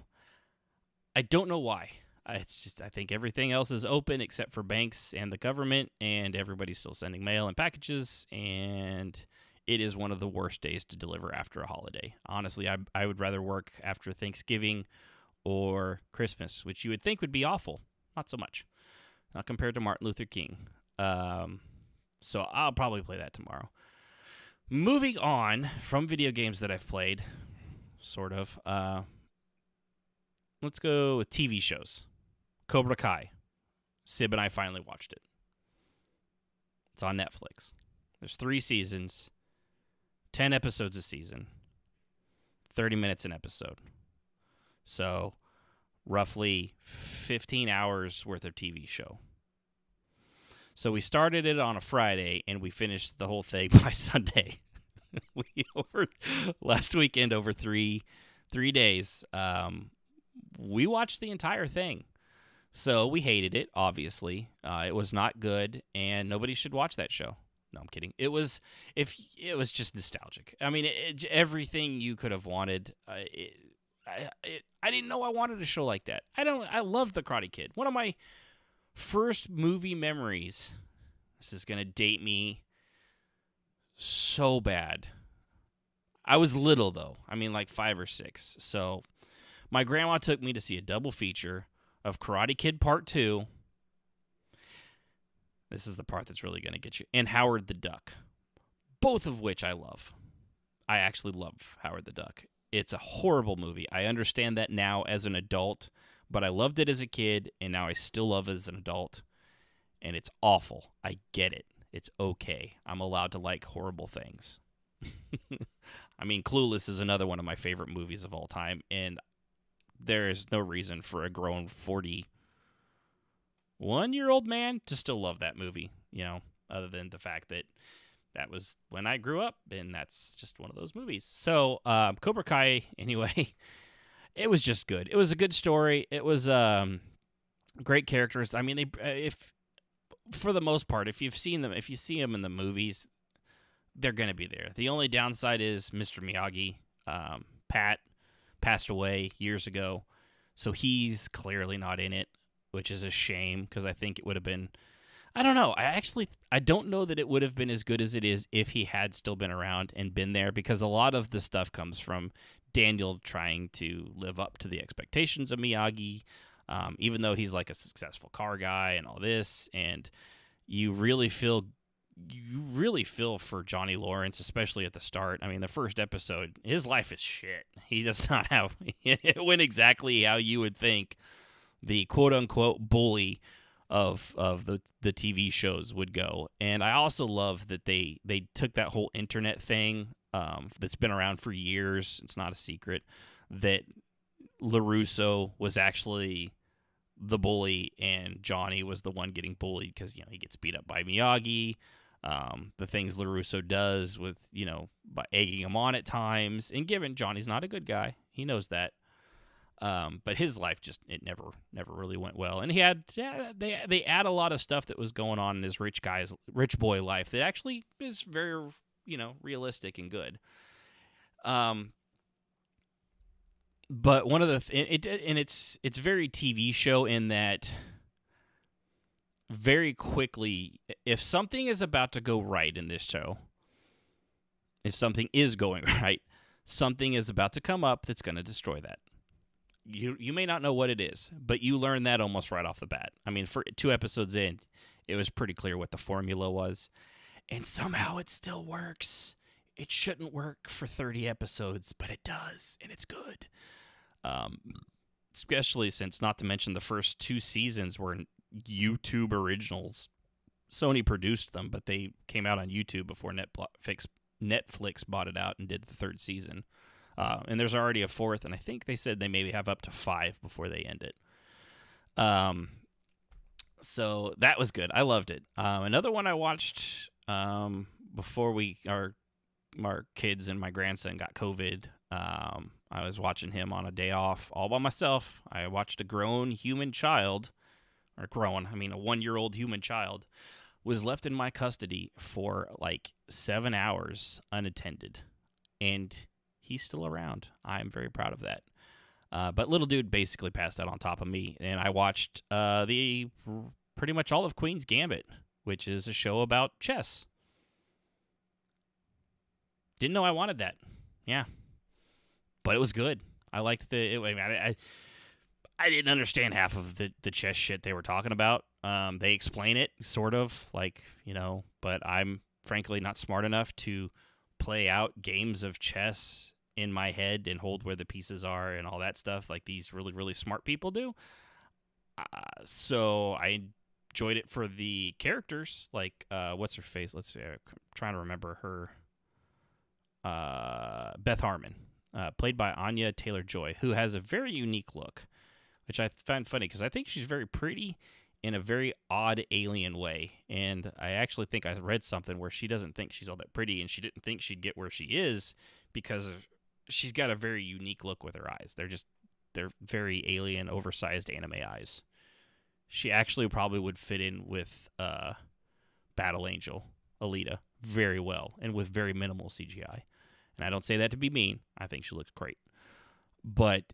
I don't know why. It's just, I think everything else is open except for banks and the government, and everybody's still sending mail and packages, and it is one of the worst days to deliver after a holiday. Honestly, I would rather work after Thanksgiving or Christmas, which you would think would be awful. Not so much. Not compared to Martin Luther King. So I'll probably play that tomorrow. Moving on from video games that I've played, sort of. Let's go with TV shows. Cobra Kai. Sib and I finally watched it. It's on Netflix. There's 3 seasons, 10 episodes a season, 30 minutes an episode. So roughly 15 hours worth of TV show. So we started it on a Friday, and we finished the whole thing by Sunday. Last weekend, over three days, we watched the entire thing. So we hated it, obviously. It was not good, and nobody should watch that show. No, I'm kidding. It was just nostalgic. I mean, everything you could have wanted. I didn't know I wanted a show like that. I love The Karate Kid. One of my first movie memories. This is going to date me so bad. I was little, though. I mean, like 5 or 6. So my grandma took me to see a double feature of Karate Kid Part 2. This is the part that's really going to get you. And Howard the Duck. Both of which I love. I actually love Howard the Duck. It's a horrible movie. I understand that now as an adult, but I loved it as a kid, and now I still love it as an adult. And it's awful. I get it. It's okay. I'm allowed to like horrible things. I mean, Clueless is another one of my favorite movies of all time, and there is no reason for a grown 41-year-old man to still love that movie, other than the fact that was when I grew up, and that's just one of those movies. So, Cobra Kai, anyway, it was just good. It was a good story. It was Great characters. I mean, if for the most part, if you see them in the movies, they're going to be there. The only downside is Mr. Miyagi. Pat passed away years ago, so he's clearly not in it, which is a shame because I think it would have been. I don't know. I don't know that it would have been as good as it is if he had still been around and been there, because a lot of the stuff comes from Daniel trying to live up to the expectations of Miyagi, even though he's like a successful car guy and all this, and you really feel for Johnny Lawrence, especially at the start. I mean, the first episode, his life is shit. He does not have it went exactly how you would think the quote unquote bully of the TV shows would go. And I also love that they took that whole internet thing that's been around for years. It's not a secret that LaRusso was actually the bully and Johnny was the one getting bullied because, he gets beat up by Miyagi. The things LaRusso does with, by egging him on at times, and given Johnny's not a good guy, he knows that. But his life it never really went well. And they add a lot of stuff that was going on in his rich boy life that actually is very, realistic and good. But one of it's very TV show in that very quickly, if something is about to go right in this show, if something is going right, something is about to come up that's going to destroy that. You may not know what it is, but you learn that almost right off the bat. I mean, for 2 episodes in, it was pretty clear what the formula was, and somehow it still works. It shouldn't work for 30 episodes, but it does, and it's good. Especially since, not to mention, the first 2 seasons were YouTube originals. Sony produced them, but they came out on YouTube before Netflix bought it out and did the 3rd season. And there's already a 4th, and I think they said they maybe have up to 5 before they end it. So that was good. I loved it. Another one I watched before our kids and my grandson got COVID. I was watching him on a day off all by myself. I watched a grown human child, a 1-year-old human child, was left in my custody for like 7 hours unattended. And he's still around. I'm very proud of that. But little dude basically passed out on top of me, and I watched pretty much all of Queen's Gambit, which is a show about chess. Didn't know I wanted that. Yeah. But it was good. I liked I didn't understand half of the chess shit they were talking about. They explain it, sort of, but I'm frankly not smart enough to play out games of chess in my head and hold where the pieces are and all that stuff like these really, really smart people do. So I enjoyed it for the characters, like, what's her face? Let's see, I'm trying to remember her. Beth Harmon, played by Anya Taylor-Joy, who has a very unique look, which I find funny because I think she's very pretty in a very odd alien way. And I actually think I read something where she doesn't think she's all that pretty, and she didn't think she'd get where she is because she's got a very unique look with her eyes. They're very alien, oversized anime eyes. She actually probably would fit in with Battle Angel Alita very well, and with very minimal CGI. And I don't say that to be mean. I think she looks great. But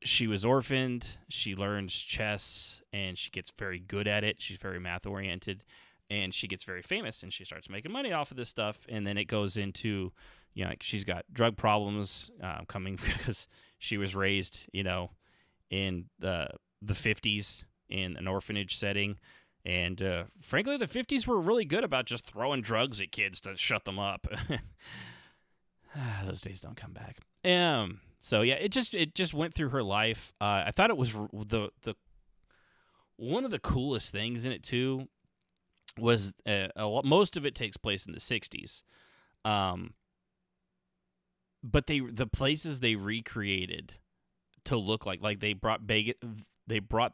she was orphaned. She learns chess, and she gets very good at it. She's very math-oriented, and she gets very famous, and she starts making money off of this stuff. And then it goes into, she's got drug problems coming because she was raised, in the 50s in an orphanage setting. And frankly, the 50s were really good about just throwing drugs at kids to shut them up. Those days don't come back. So yeah, it just went through her life. I thought it was the one of the coolest things in it too was most of it takes place in the 60s. But the places they recreated to look like they brought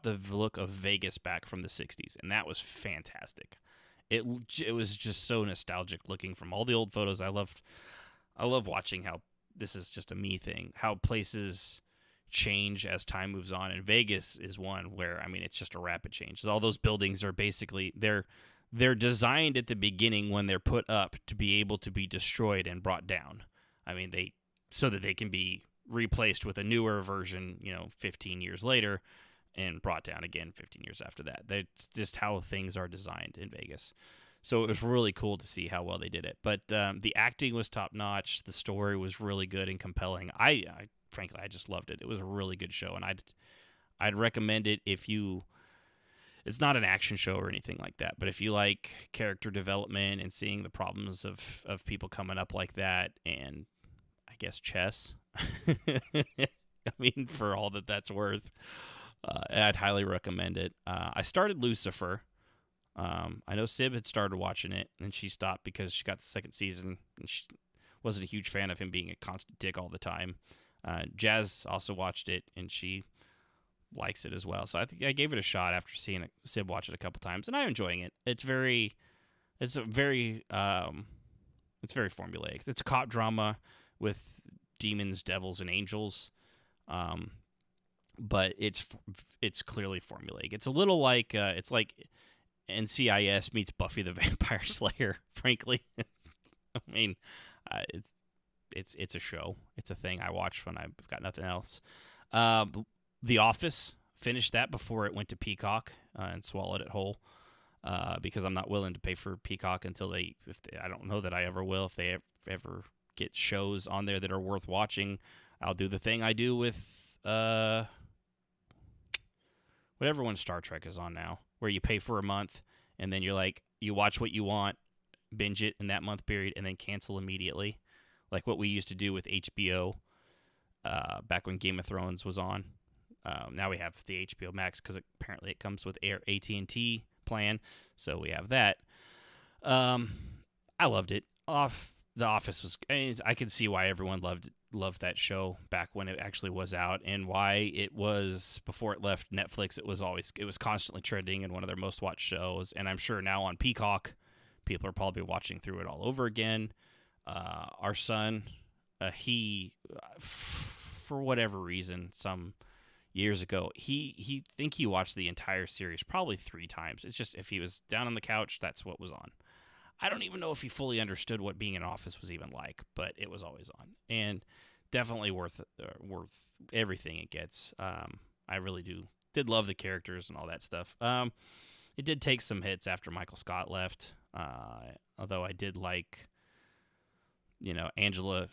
the look of Vegas back from the 60s, and that was fantastic. It was just so nostalgic looking from all the old photos. I love watching how, this is just a me thing, how places change as time moves on, and Vegas is one where, I mean, it's just a rapid change. All those buildings are basically they're designed at the beginning when they're put up to be able to be destroyed and brought down. I mean, so that they can be replaced with a newer version, 15 years later, and brought down again 15 years after that. That's just how things are designed in Vegas. So it was really cool to see how well they did it. But the acting was top notch. The story was really good and compelling. Frankly, I just loved it. It was a really good show, and I'd recommend it if you. It's not an action show or anything like that, but if you like character development and seeing the problems of people coming up like that, and I guess chess. I mean, for all that's worth, I'd highly recommend it. I started Lucifer. I know Sib had started watching it, and she stopped because she got the second season, and she wasn't a huge fan of him being a constant dick all the time. Jazz also watched it, and she likes it as well. So I think I gave it a shot after seeing Sib watch it a couple times, and I'm enjoying it. It's very formulaic. It's a cop drama with demons, devils, and angels, but it's clearly formulaic. It's a little like it's like NCIS meets Buffy the Vampire Slayer. Frankly, I mean, it's a show. It's a thing I watch when I've got nothing else. The Office, finished that before it went to Peacock and swallowed it whole. Because I'm not willing to pay for Peacock until I don't know that I ever will. If they ever get shows on there that are worth watching, I'll do the thing I do with whatever one Star Trek is on now, where you pay for a month and then you're like, you watch what you want, binge it in that month period, and then cancel immediately, like what we used to do with HBO back when Game of Thrones was on. Now we have the HBO Max because apparently it comes with AT&T plan, so we have that. I loved it. The Office was. I can see why everyone loved that show back when it actually was out, and why it was before it left Netflix. It was constantly trending and one of their most watched shows. And I'm sure now on Peacock, people are probably watching through it all over again. Our son, for whatever reason, some years ago, he watched the entire series probably 3 times. It's just, if he was down on the couch, that's what was on. I don't even know if he fully understood what being in Office was even like, but it was always on, and definitely worth everything it gets. I really did love the characters and all that stuff. It did take some hits after Michael Scott left, although I did like, Angela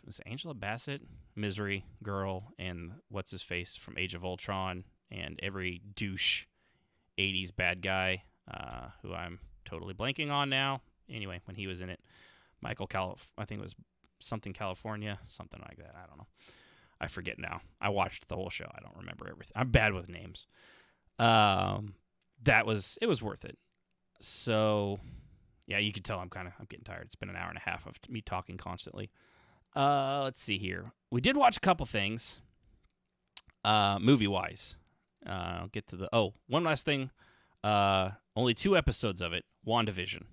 Bassett, Misery Girl, and what's his face from Age of Ultron, and every douche 80s bad guy who I'm totally blanking on now. Anyway, when he was in it, I think it was something California, something like that. I don't know. I forget now. I watched the whole show. I don't remember everything. I'm bad with names. It was worth it. So, yeah, you can tell I'm getting tired. It's been an hour and a half of me talking constantly. Let's see here. We did watch a couple things, movie-wise. I'll get to one last thing. Only 2 episodes of it. WandaVision.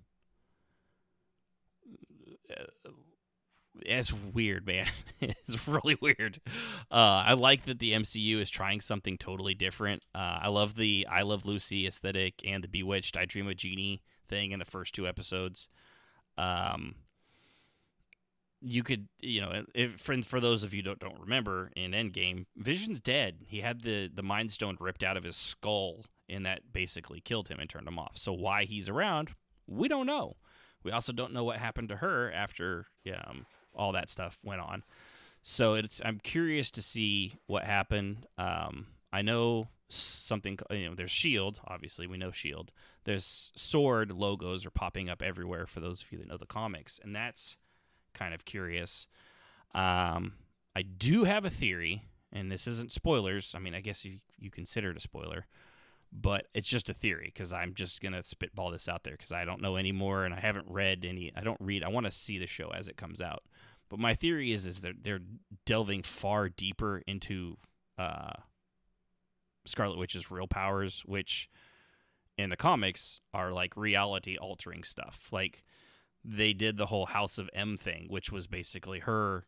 It's weird, man. It's really weird. I like that the MCU is trying something totally different. I love the I Love Lucy aesthetic and the Bewitched, I Dream of Jeannie thing in the first 2 episodes. You could, for those of you who don't remember, in Endgame, Vision's dead. He had the Mind Stone ripped out of his skull, and that basically killed him and turned him off. So why he's around, we don't know. We also don't know what happened to her after all that stuff went on. So I'm curious to see what happened. I know something, there's S.H.I.E.L.D., obviously, we know S.H.I.E.L.D. There's SWORD logos are popping up everywhere for those of you that know the comics, and that's kind of curious. I do have a theory, and this isn't spoilers. I mean, I guess you consider it a spoiler, but it's just a theory because I'm just going to spitball this out there because I don't know anymore, and I haven't read any. I want to see the show as it comes out. But my theory is that they're delving far deeper into Scarlet Witch's real powers, which in the comics are like reality-altering stuff. Like, they did the whole House of M thing, which was basically her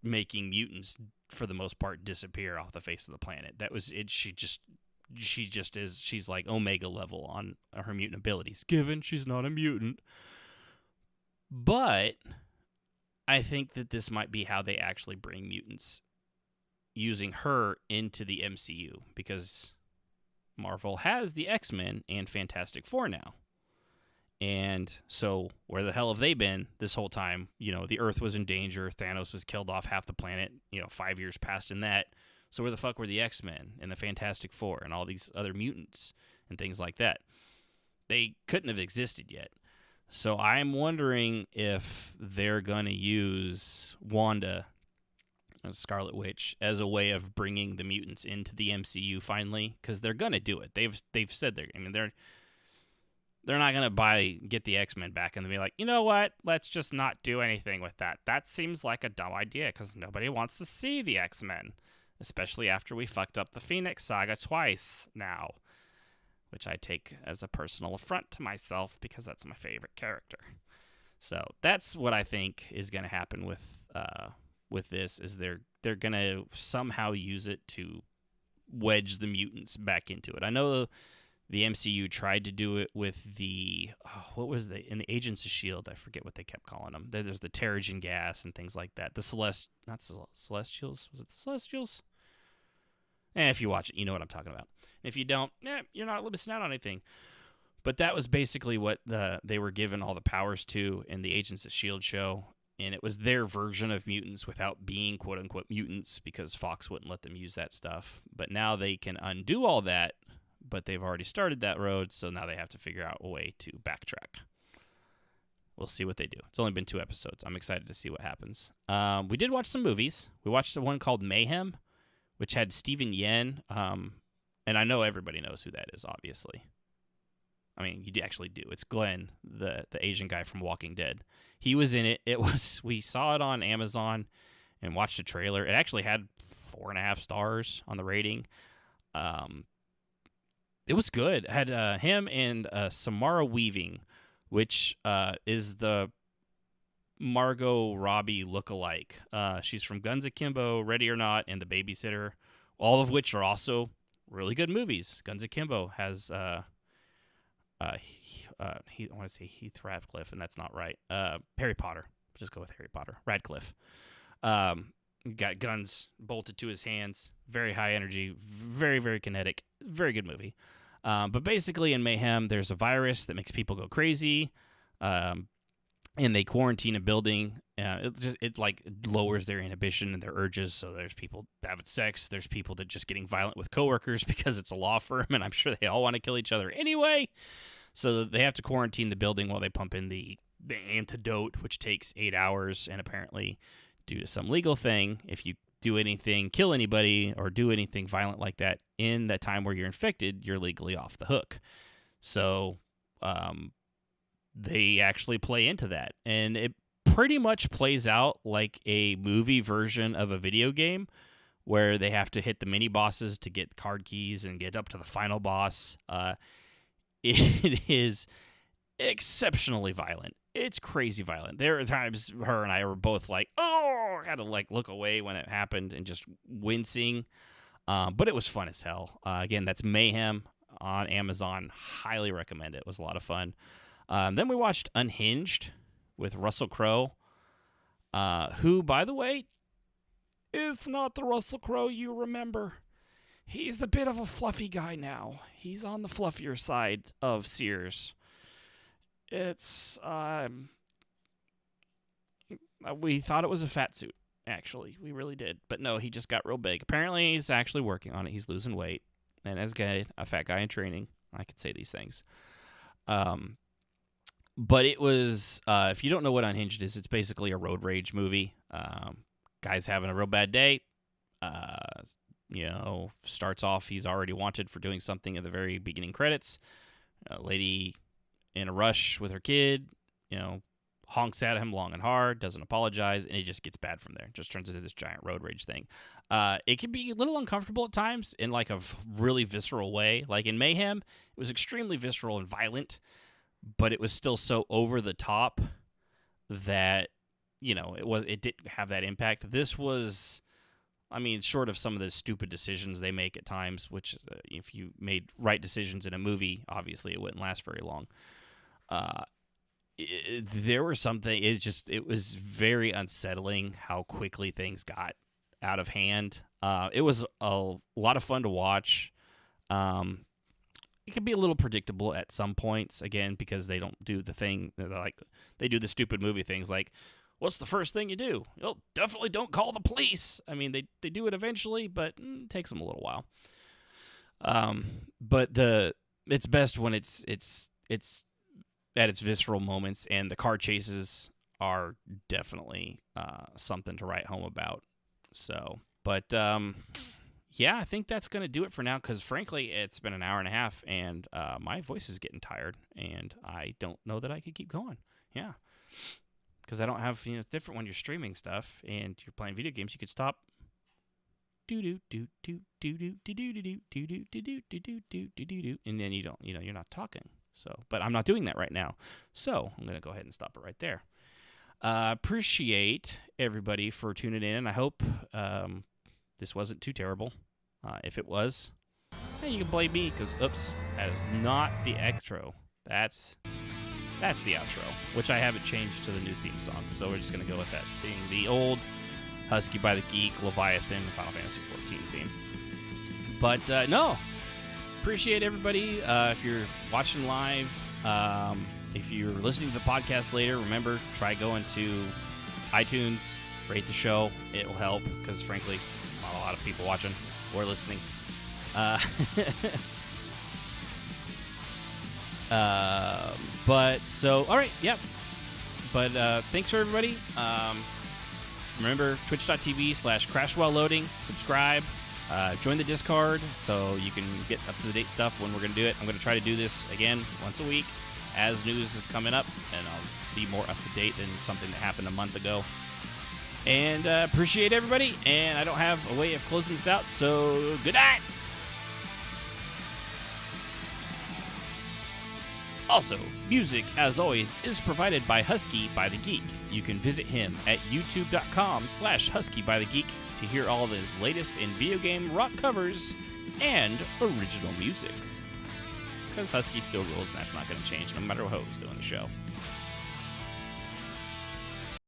making mutants for the most part, disappear off the face of the planet. That was it. She just is. She's like Omega level on her mutant abilities, given she's not a mutant. But I think that this might be how they actually bring mutants, using her into the MCU, because Marvel has the X-Men and Fantastic Four now. And so where the hell have they been this whole time? The Earth was in danger. Thanos was killed off half the planet, 5 years passed in that. So where the fuck were the X-Men and the Fantastic Four and all these other mutants and things like that? They couldn't have existed yet. So I'm wondering if they're going to use Wanda, Scarlet Witch, as a way of bringing the mutants into the MCU finally, because they're going to do it. They've said they're not going to get the X-Men back and be like, you know what? Let's just not do anything with that. That seems like a dumb idea because nobody wants to see the X-Men, especially after we fucked up the Phoenix Saga twice now, which I take as a personal affront to myself because that's my favorite character. So that's what I think is going to happen with this, is they're going to somehow use it to wedge the mutants back into it. I know the MCU tried to do it with in the Agents of S.H.I.E.L.D., I forget what they kept calling them. There's the Terrigen gas and things like that. The Celestials? Was it the Celestials? If you watch it, you know what I'm talking about. If you don't, you're not missing out on anything. But that was basically what they were given all the powers to in the Agents of S.H.I.E.L.D. show. And it was their version of mutants without being quote-unquote mutants because Fox wouldn't let them use that stuff. But now they can undo all that, but they've already started that road, so now they have to figure out a way to backtrack. We'll see what they do. It's only been 2 episodes. I'm excited to see what happens. We did watch some movies. We watched the one called Mayhem, which had Steven Yeun, and I know everybody knows who that is, obviously. I mean, you actually do. It's Glenn, the Asian guy from Walking Dead. He was in it. We saw it on Amazon and watched a trailer. It actually had 4.5 stars on the rating. It was good. It had him and Samara Weaving, which is the Margot Robbie lookalike. She's from Guns Akimbo, Ready or Not, and The Babysitter, all of which are also really good movies. Guns Akimbo has I want to say Heath Radcliffe, and that's not right. Harry Potter. Just go with Harry Potter. Radcliffe. Got guns bolted to his hands. Very high energy. Very, very kinetic. Very good movie. But basically in Mayhem, there's a virus that makes people go crazy. And they quarantine a building. It lowers their inhibition and their urges. So there's people having sex. There's people that just getting violent with coworkers because it's a law firm, and I'm sure they all want to kill each other anyway. So they have to quarantine the building while they pump in the antidote, which takes 8 hours. And apparently, due to some legal thing, if you do anything, kill anybody, or do anything violent like that in that time where you're infected, you're legally off the hook. So they actually play into that. And it pretty much plays out like a movie version of a video game where they have to hit the mini bosses to get card keys and get up to the final boss. It is exceptionally violent. It's crazy violent. There are times her and I were both like, oh, I had to look away when it happened and just wincing. But it was fun as hell. Again, that's Mayhem on Amazon. Highly recommend it. It was a lot of fun. Then we watched Unhinged with Russell Crowe, who, by the way, is not the Russell Crowe you remember. He's a bit of a fluffy guy now. He's on the fluffier side of Sears. It's, we thought it was a fat suit, actually. We really did. But no, he just got real big. Apparently, he's actually working on it. He's losing weight. And as a fat guy in training, I could say these things. But it was, if you don't know what Unhinged is, it's basically a road rage movie. Guy's having a real bad day. Starts off, he's already wanted for doing something at the very beginning credits. A lady in a rush with her kid, honks at him long and hard, doesn't apologize, and it just gets bad from there. It just turns into this giant road rage thing. It can be a little uncomfortable at times in a really visceral way. Like in Mayhem, it was extremely visceral and violent, but it was still so over the top that, it didn't have that impact. This was I mean, short of some of the stupid decisions they make at times, which if you made right decisions in a movie, obviously it wouldn't last very long. There were something. It was very unsettling how quickly things got out of hand. It was a lot of fun to watch. It can be a little predictable at some points, again, because they don't do the thing they do the stupid movie things like, what's the first thing you do? Well, definitely don't call the police. I mean, they do it eventually, but it takes them a little while. But it's best when it's at its visceral moments, and the car chases are definitely something to write home about. So, but yeah, I think that's going to do it for now, because frankly, it's been an hour and a half, and my voice is getting tired, and I don't know that I could keep going. Yeah, because I don't have, it's different when you're streaming stuff and you're playing video games. You could stop. And then you don't, you're not talking. So, but I'm not doing that right now. So I'm going to go ahead and stop it right there. Appreciate everybody for tuning in. I hope this wasn't too terrible. If it was, hey, you can blame me, because oops, that is not the outro. That's the outro, which I haven't changed to the new theme song. So we're just going to go with that being the old Husky by the Geek, Leviathan, Final Fantasy XIV theme. But no, appreciate everybody. If you're watching live, if you're listening to the podcast later, remember, try going to iTunes, rate the show. It will help, because frankly, not a lot of people watching or listening. But so, all right, yep. But thanks for everybody. Remember, twitch.tv/crashwhilloading. Subscribe. Join the Discord so you can get up-to-the-date stuff when we're going to do it. I'm going to try to do this again once a week as news is coming up, and I'll be more up-to-date than something that happened a month ago. And appreciate everybody, and I don't have a way of closing this out, so good night! Also, music, as always, is provided by Husky by the Geek. You can visit him at youtube.com/HuskyByTheGeek to hear all of his latest in video game rock covers and original music. Because Husky still rules, and that's not going to change no matter who's doing the show.